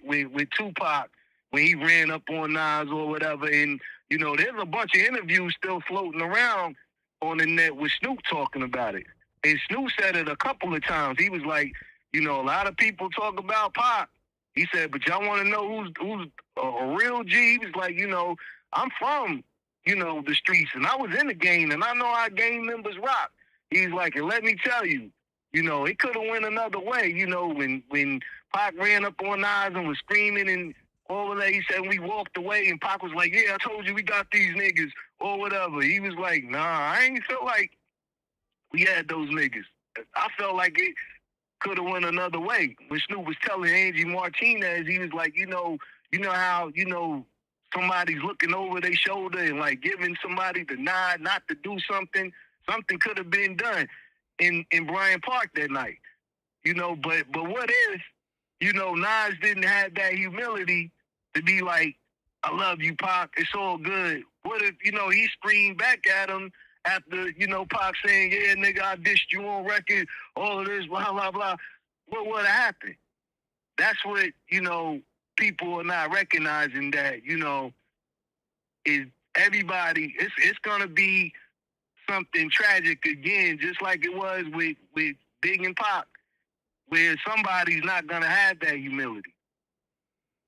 Tupac when he ran up on Nas or whatever. And, you know, there's a bunch of interviews still floating around on the net with Snoop talking about it. And Snoop said it a couple of times. He was like, you know, a lot of people talk about Pac. He said, but y'all want to know who's a real G? He was like, you know, I'm from, you know, the streets, and I was in the game, and I know how gang members rock. He's like, and let me tell you, you know, it could have went another way. You know, when Pac ran up on Nas and was screaming and all of that, he said we walked away, and Pac was like, yeah, I told you we got these niggas or whatever. He was like, nah, I ain't feel like we had those niggas. I felt like it could have went another way. When Snoop was telling Angie Martinez, he was like, you know how, you know, somebody's looking over their shoulder and like giving somebody the nod not to do something. Something could have been done in Bryant Park that night. You know, but what if, you know, Nas didn't have that humility to be like, I love you, Pac, it's all good. What if, you know, he screamed back at him after, you know, Pac saying, yeah, nigga, I dissed you on record, all of this, blah, blah, blah. What would have happened? That's what, you know, people are not recognizing that, you know, is everybody, it's gonna be something tragic again, just like it was with Big and Pac, where somebody's not gonna have that humility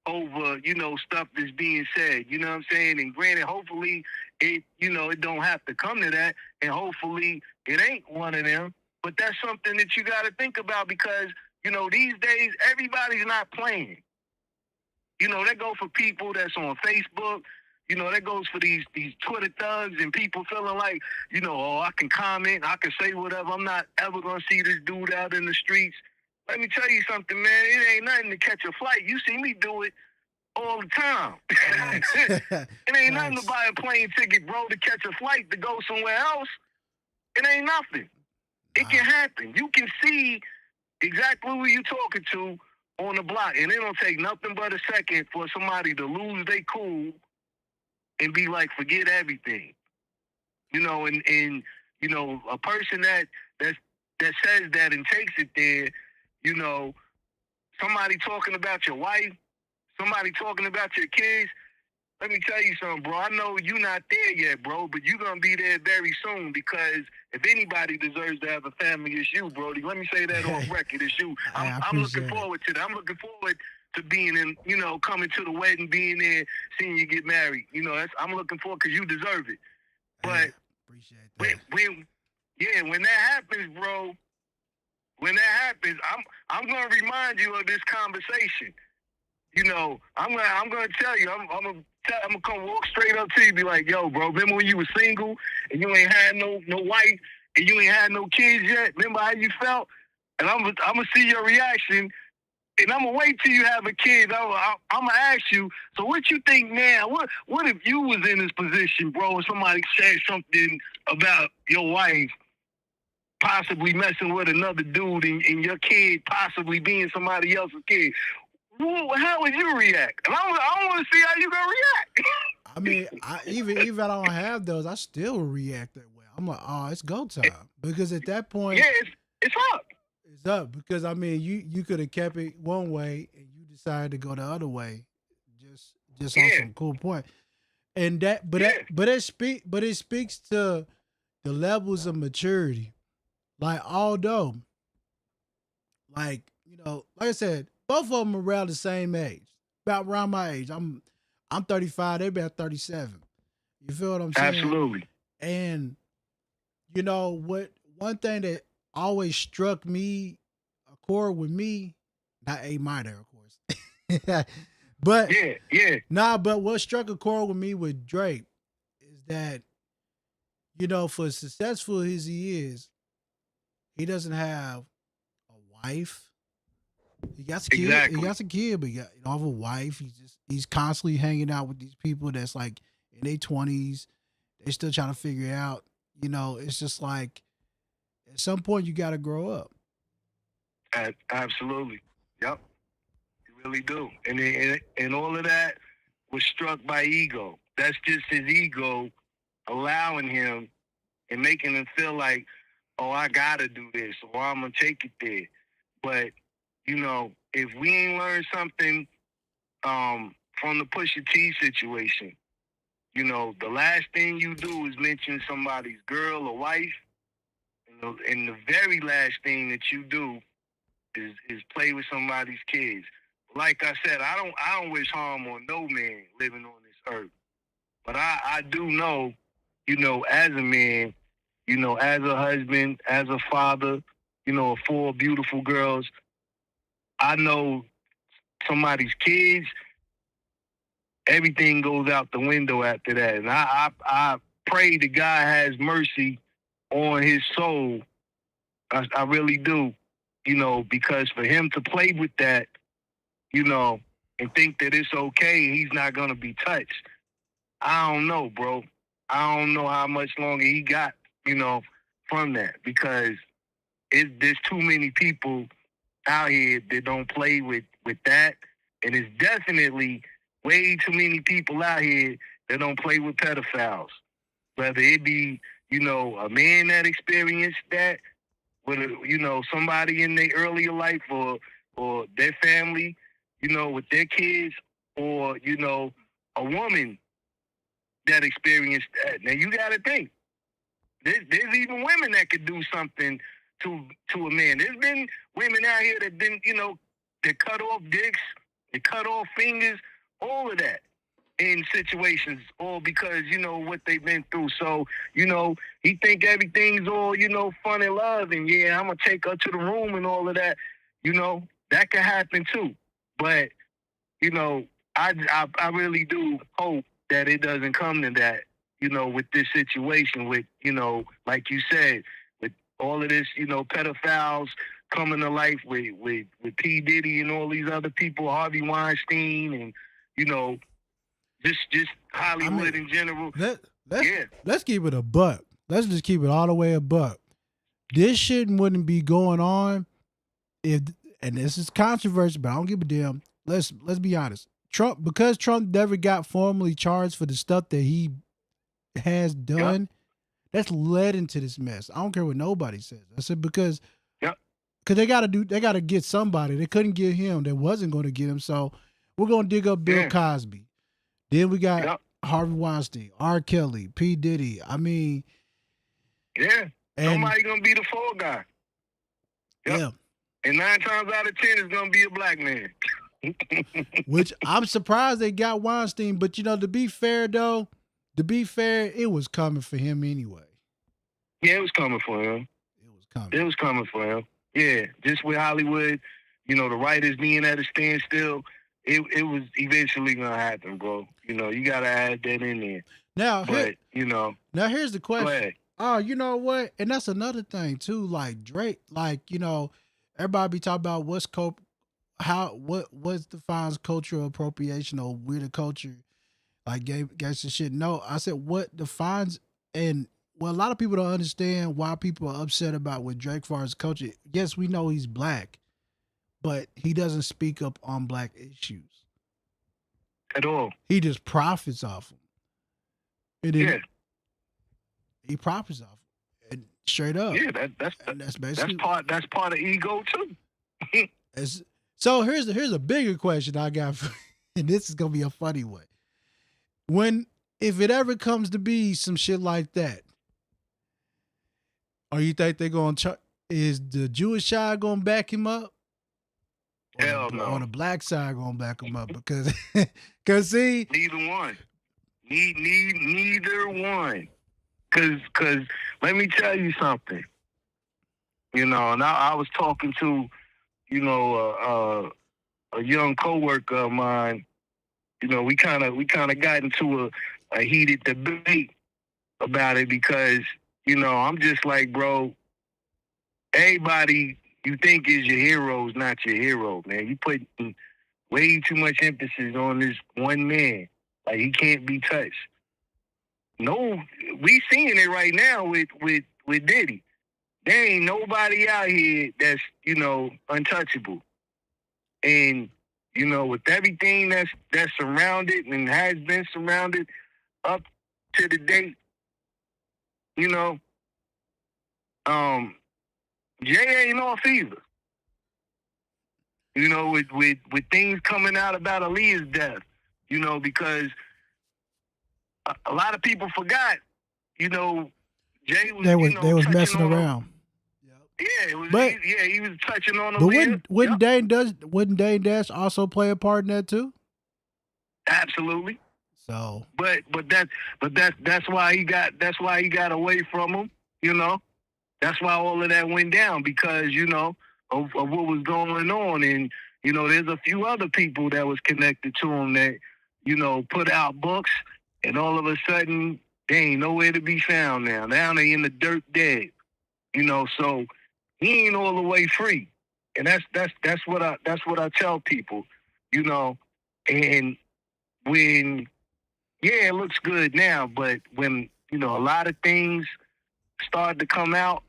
over, you know, stuff that's being said. You know what I'm saying? And granted, hopefully it, you know, it don't have to come to that, and hopefully it ain't one of them. But that's something that you got to think about because, you know, these days everybody's not playing. You know, that goes for people that's on Facebook. You know, that goes for these Twitter thugs and people feeling like, you know, oh, I can comment, I can say whatever. I'm not ever going to see this dude out in the streets. Let me tell you something, man. It ain't nothing to catch a flight. You see me do it all the time. It ain't nothing to buy a plane ticket, bro, to catch a flight to go somewhere else. It ain't nothing. It can happen. You can see exactly who you talking to on the block, and it don't take nothing but a second for somebody to lose their cool and be like, forget everything. You know, and you know, a person that says that and takes it there, you know, somebody talking about your wife, somebody talking about your kids. Let me tell you something, bro. I know you're not there yet, bro, but you're going to be there very soon because if anybody deserves to have a family, it's you, Brody. Let me say that on record. It's you. I'm looking forward to that. I'm looking forward to being in, you know, coming to the wedding, being there, seeing you get married. You know, I'm looking forward because you deserve it. But appreciate that. When that happens, bro, when that happens, I'm going to remind you of this conversation. You know, I'm gonna tell you, I'm gonna come walk straight up to you, be like, yo, bro, remember when you were single and you ain't had no wife and you ain't had no kids yet? Remember how you felt? And I'm gonna see your reaction, and I'm gonna wait till you have a kid. I'm gonna ask you, so what you think now? What if you was in this position, bro, and somebody said something about your wife possibly messing with another dude and your kid possibly being somebody else's kid? How would you react? And I want to see how you gonna react. I mean, even if I don't have those, I still react that way. I'm like, oh, it's go time because at that point, yeah, it's up. It's up because I mean, you could have kept it one way and you decided to go the other way, just on some cool point. And it speaks to the levels of maturity. Like although, like you know, like I said. Both of them around the same age, about around my age. I'm 35. They about 37. You feel what I'm saying? Absolutely. And you know what? One thing that always struck me, a chord with me, not A minor, of course, but But what struck a chord with me with Drake is that you know, for as successful as he is, he doesn't have a wife. He got a kid. Exactly. He got a kid, but he don't have a wife. He's constantly hanging out with these people that's like in their 20s. They're still trying to figure it out. You know, it's just like at some point you got to grow up. Absolutely. Yep. You really do. And all of that was struck by ego. That's just his ego allowing him and making him feel like, oh, I got to do this or I'm going to take it there. But you know, if we ain't learned something from the Pusha T situation, you know, the last thing you do is mention somebody's girl or wife, and the very last thing that you do is play with somebody's kids. Like I said, I don't wish harm on no man living on this earth, but I do know, you know, as a man, you know, as a husband, as a father, you know, of 4 beautiful girls. I know somebody's kids, everything goes out the window after that. And I pray the God has mercy on his soul. I really do, you know, because for him to play with that, you know, and think that it's okay, he's not going to be touched. I don't know, bro. I don't know how much longer he got, you know, from that because there's too many people out here that don't play with that, and it's definitely way too many people out here that don't play with pedophiles. Whether it be, you know, a man that experienced that, whether you know somebody in their earlier life or their family, with their kids, or, a woman that experienced that. Now you gotta think. There's even women that could do something to a man. There's been women out here that been, that cut off dicks, they cut off fingers, all of that in situations, all because, what they've been through. So, he think everything's all, fun and love, and yeah, I'm gonna take her to the room and all of that. That could happen too. But, I really do hope that it doesn't come to that, with this situation, with, like you said, with all of this, pedophiles coming to life with P. Diddy and all these other people, Harvey Weinstein, and, just Hollywood in general. Let's keep it a buck. Let's just keep it all the way a buck. This shit wouldn't be going on if, and this is controversial, but I don't give a damn. Let's be honest. Because Trump never got formally charged for the stuff that he has done, that's led into this mess. I don't care what nobody says. I said because they gotta get somebody. They couldn't get him. They wasn't going to get him. So we're gonna dig up Bill Cosby. Then we got Harvey Weinstein, R. Kelly, P. Diddy. I mean, somebody gonna be the fall guy. Yeah, and 9 times out of 10 it's gonna be a black man. Which I'm surprised they got Weinstein, but to be fair, it was coming for him anyway. Yeah, it was coming for him. It was coming for him. Yeah, just with Hollywood, the writers being at a standstill, it was eventually gonna happen, bro. You gotta add that in there. Now, now here's the question. Oh, you know what? And that's another thing too. Like Drake, everybody be talking about what defines cultural appropriation or weird culture, like gangster shit. No, I said what defines, and a lot of people don't understand why people are upset about with Drake far as culture. Yes, we know he's black, but he doesn't speak up on black issues at all. He just profits off them. He profits off them. And straight up. Yeah, that's basically that's part of ego too. So here's a bigger question I got, and this is gonna be a funny one. If it ever comes to be some shit like that, or you think they're gonna is the Jewish side gonna back him up? Hell no. Or the black side gonna back him up because see, neither one. Neither one. Cause let me tell you something. And I was talking to, a young coworker of mine. We kind of got into a heated debate about it because, I'm just like, bro, everybody you think is your hero is not your hero, man. You put way too much emphasis on this one man. Like, he can't be touched. No, we seeing it right now with Diddy. There ain't nobody out here that's, untouchable. And, with everything that's surrounded and has been surrounded up to the date, Jay ain't off either. With things coming out about Aaliyah's death, because a lot of people forgot, Jay was, they was messing around. Yeah, he was touching on Aaliyah. But wouldn't Dane Dash also play a part in that too? Absolutely. So, but that's why he got away from him. That's why all of that went down because of what was going on, and there's a few other people that was connected to him that put out books, and all of a sudden they ain't nowhere to be found now. Now they in the dirt dead. So he ain't all the way free, and that's what I tell people. And when it looks good now, but when a lot of things start to come out,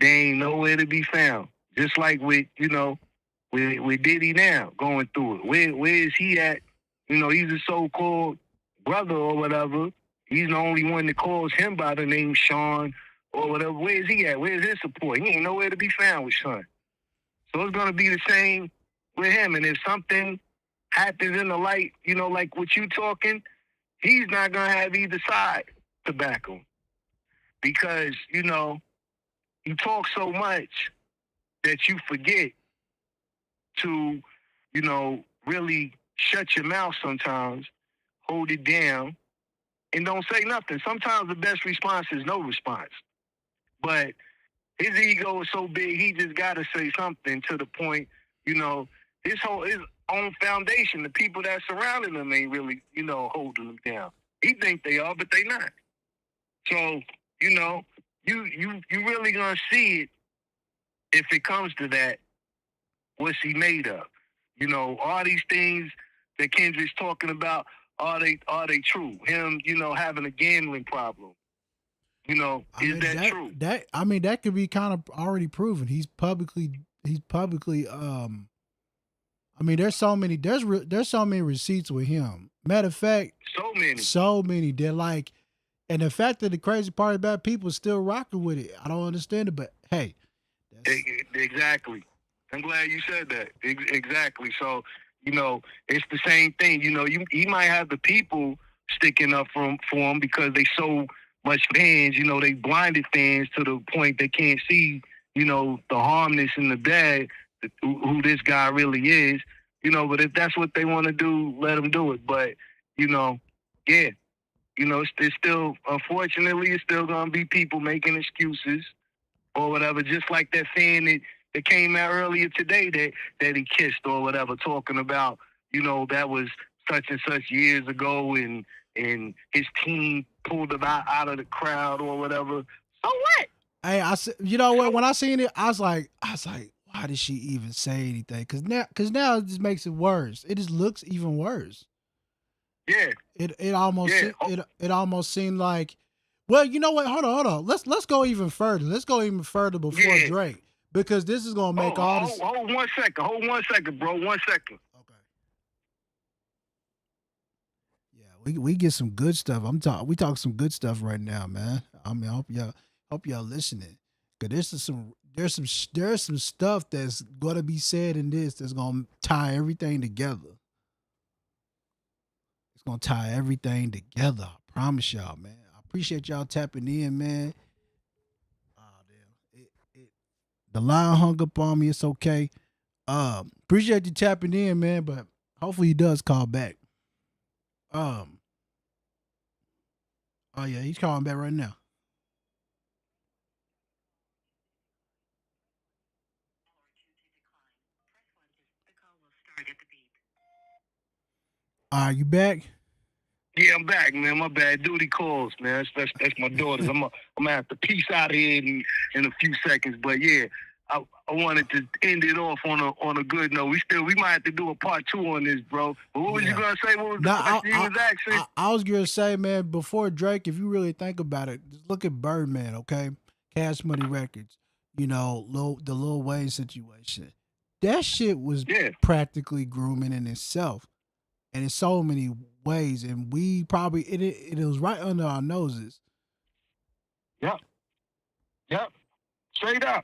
they ain't nowhere to be found. Just like with Diddy now going through it. Where is he at? He's a so-called brother or whatever. He's the only one that calls him by the name Sean or whatever. Where's he at? Where's his support? He ain't nowhere to be found with Sean. So it's gonna be the same with him. And if something happens in the light, like what you talking, he's not gonna have either side to back him because you talk so much that you forget to really shut your mouth sometimes, hold it down, and don't say nothing. Sometimes the best response is no response. But his ego is so big, he just got to say something to the point, his own foundation, the people that surrounding him ain't really, holding him down. He think they are, but they not. So, you really gonna see it if it comes to that. What's he made of? All these things that Kendrick's talking about, are they true? Him, having a gambling problem. Is that true? That could be kind of already proven. He's publicly there's so many receipts with him. Matter of fact, so many. They're like, and the fact that the crazy part about people still rocking with it, I don't understand it. But hey, exactly. I'm glad you said that. Exactly. So it's the same thing. You might have the people sticking up for him because they so much fans. They blinded fans to the point they can't see. The harmless and the bad, who this guy really is. But if that's what they want to do, let them do it. But yeah. It's still, unfortunately, it's still going to be people making excuses or whatever, just like that fan that came out earlier today that he kissed or whatever, talking about, that was such and such years ago and his team pulled him out of the crowd or whatever. So what? Hey, I said, you know what? When I seen it, I was like, why did she even say anything? Because now it just makes it worse. It just looks even worse. Yeah. It almost seemed like, well, you know what? Hold on. Let's go even further. Let's go even further before Drake, because this is gonna make all this. Hold 1 second. Hold 1 second, bro. 1 second. Okay. Yeah, we get some good stuff. We talk some good stuff right now, man. I mean, I hope y'all listening, because there's some stuff that's gonna be said in this that's gonna tie everything together. Gonna tie everything together. I promise y'all, man. I appreciate y'all tapping in, man. Oh damn. The line hung up on me. It's okay. Appreciate you tapping in, man, but hopefully he does call back. Oh yeah, he's calling back right now. Are you back? Yeah, I'm back, man. My bad. Duty calls, man. That's my daughters. I'm gonna have to peace out here in a few seconds. But yeah, I wanted to end it off on a good note. We might have to do a part 2 on this, bro. But what was you gonna say? What was the question you was asking? I was gonna say, man, before Drake, if you really think about it, just look at Birdman, okay? Cash Money Records, the Lil Wayne situation. That shit was practically grooming in itself, and in so many ways, and we probably it was right under our noses. Yep. Straight up.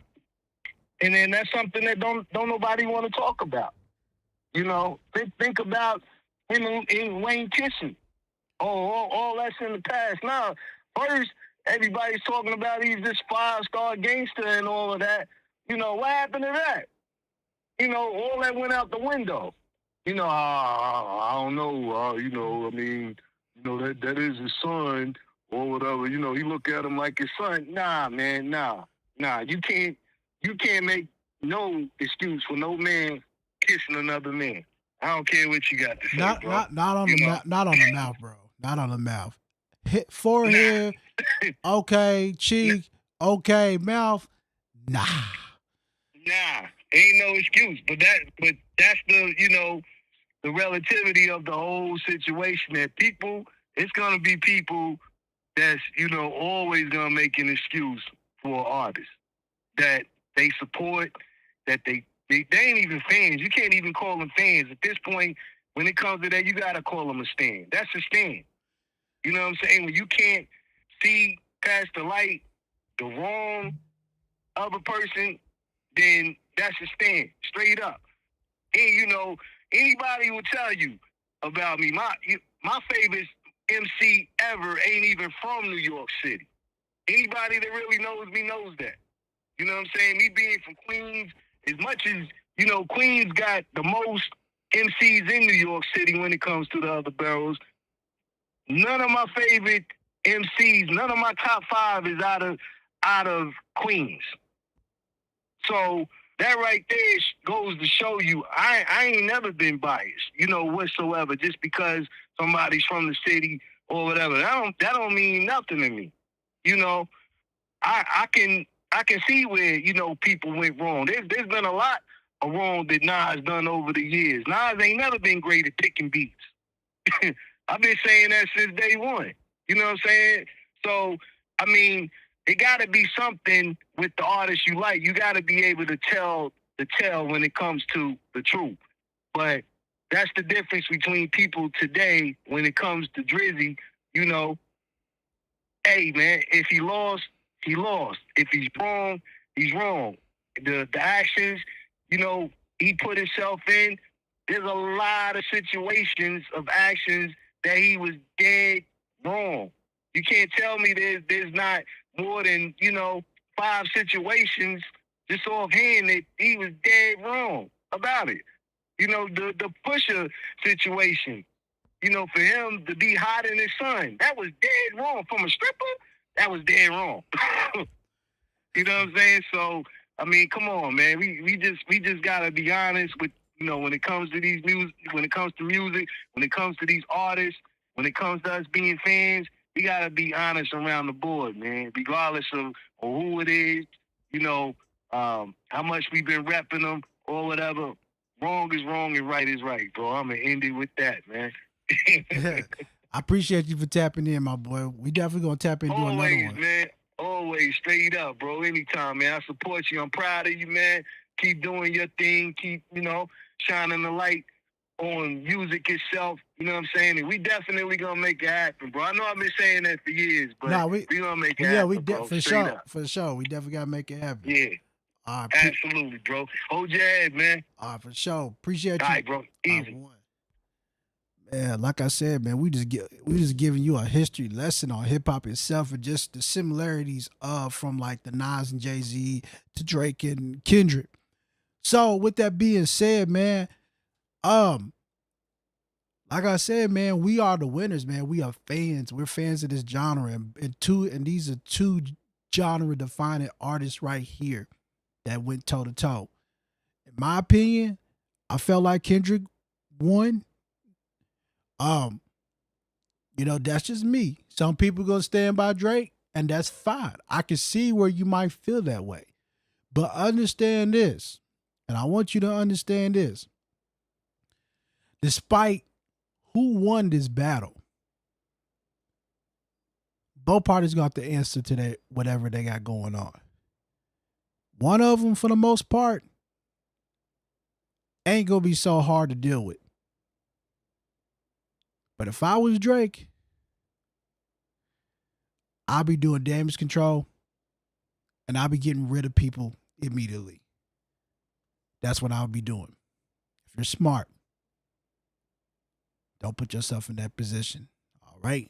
And then that's something that don't nobody want to talk about. Think about him and Wayne kissing. All that's in the past. Now, first everybody's talking about he's this 5-star gangster and all of that. What happened to that? All that went out the window. I don't know. That is his son or whatever. He look at him like his son. Nah, man, nah. You can't make no excuse for no man kissing another man. I don't care what you got to say, not on the mouth, bro. Not on the mouth. Hit forehead, okay. Cheek, okay. Mouth, nah. Ain't no excuse. But that's the the relativity of the whole situation. That people, it's gonna be people that's always gonna make an excuse for artists that they support, that they ain't even fans. You can't even call them fans at this point. When it comes to that, you gotta call them a stand. That's a stand. You know what I'm saying? When you can't see past the light, the wrong other person, then that's a stand, straight up. And you know, anybody will tell you about me. My favorite MC ever ain't even from New York City. Anybody that really knows me knows that. You know what I'm saying? Me being from Queens, as much as, you know, Queens got the most MCs in New York City when it comes to the other boroughs, none of my favorite MCs, none of my top 5 is out of Queens. So that right there goes to show you I ain't never been biased, you know, whatsoever, just because somebody's from the city or whatever. That don't mean nothing to me. You know, I can see where, you know, people went wrong. There's been a lot of wrong that Nas done over the years. Nas ain't never been great at picking beats. I've been saying that since day one. You know what I'm saying? So, I mean, it got to be something with the artist you like. You got to be able to tell when it comes to the truth. But that's the difference between people today when it comes to Drizzy. You know, hey, man, if he lost, he lost. If he's wrong, he's wrong. The actions, you know, he put himself in, there's a lot of situations of actions that he was dead wrong. You can't tell me there's not more than, you know, 5 situations just offhand that he was dead wrong about it. You know, the Pusha situation, you know, for him to be hot in his son, that was dead wrong. From a stripper, that was dead wrong. You know what I'm saying? So, I mean, come on, man. We just gotta be honest with, you know, when it comes to these music, when it comes to music, when it comes to these artists, when it comes to us being fans, we gotta be honest around the board, man. Regardless of who it is, you know, how much we've been repping them or whatever. Wrong is wrong and right is right, bro. I'm gonna end it with that, man. I appreciate you for tapping in, my boy. We definitely gonna tap into another one. Man. Always, straight up, bro. Anytime, man. I support you. I'm proud of you, man. Keep doing your thing. Keep, you know, shining the light on music itself. You know what I'm saying? And we definitely gonna make it happen, bro. I know I've been saying that for years, but we gonna make it happen, bro. For sure. For sure. We definitely gotta make it happen. Yeah. Absolutely, bro. Hold your head, man. All right, for sure. Appreciate you. All right, bro. Easy. Man, like I said, man, we just giving you a history lesson on hip hop itself and just the similarities from like the Nas and Jay-Z to Drake and Kendrick. So with that being said, man, like I said, man, we are the winners, man. We are fans. We're fans of this genre, and these are 2 genre defining artists right here that went toe to toe. In my opinion, I felt like Kendrick won. You know, that's just me. Some people gonna stand by Drake, and that's fine. I can see where you might feel that way. But understand this, and I want you to understand this. Despite who won this battle, both parties got the answer to that, whatever they got going on. One of them, for the most part, ain't gonna be so hard to deal with. But if I was Drake, I'll be doing damage control and I'll be getting rid of people immediately. That's what I'll be doing. If you're smart, don't put yourself in that position. All right.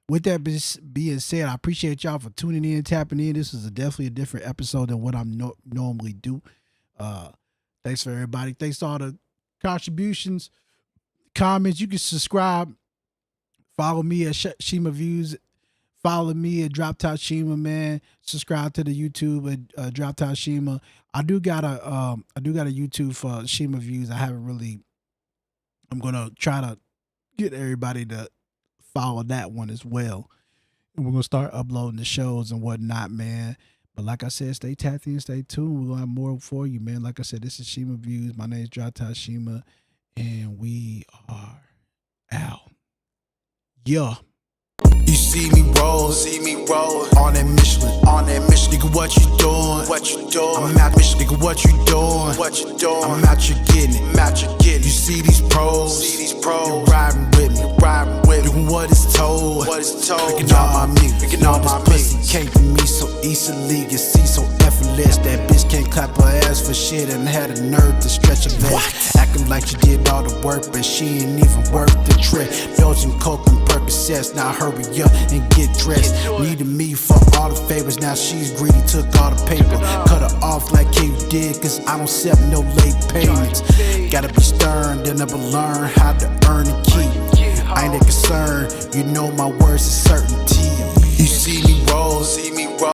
With that being said, I appreciate y'all for tuning in, tapping in. This is definitely a different episode than what I normally do. Thanks for everybody. Thanks to all the contributions, comments. You can subscribe. Follow me at SHIMAViews. Follow me at Drop Top Shima, man. Subscribe to the YouTube at Drop Top Shima. I do got a YouTube for SHIMAViews. I'm gonna try to get everybody to follow that one as well. And we're gonna start uploading the shows and whatnot, man. But like I said, stay tapped in, stay tuned. We're gonna have more for you, man. Like I said, this is SHIMAViews. My name is Drop Top Shima, and we are out. Yeah. You see me roll on that Michelin, Nigga, what you doing? I'm out, nigga, what you doing? I'm out, you getting it, You see these pros, you're riding with me. riding with me. Doing what is told, picking all my meat, picking all my pussy came to me so easily, you see, so effortless. That bitch can't clap her ass for shit and had a nerve to stretch her vest. Acting like she did all the work, but she ain't even worth the trip. Belgian coke and Percocets, now hurry up and get dressed. Needed me for all the favors, now she's greedy, took all the paper. Cut her off like you did, cause I don't accept no late payments. Gotta be stern, they'll never learn how to earn and keep. I ain't that concerned, you know my words are certainty. You see me roll,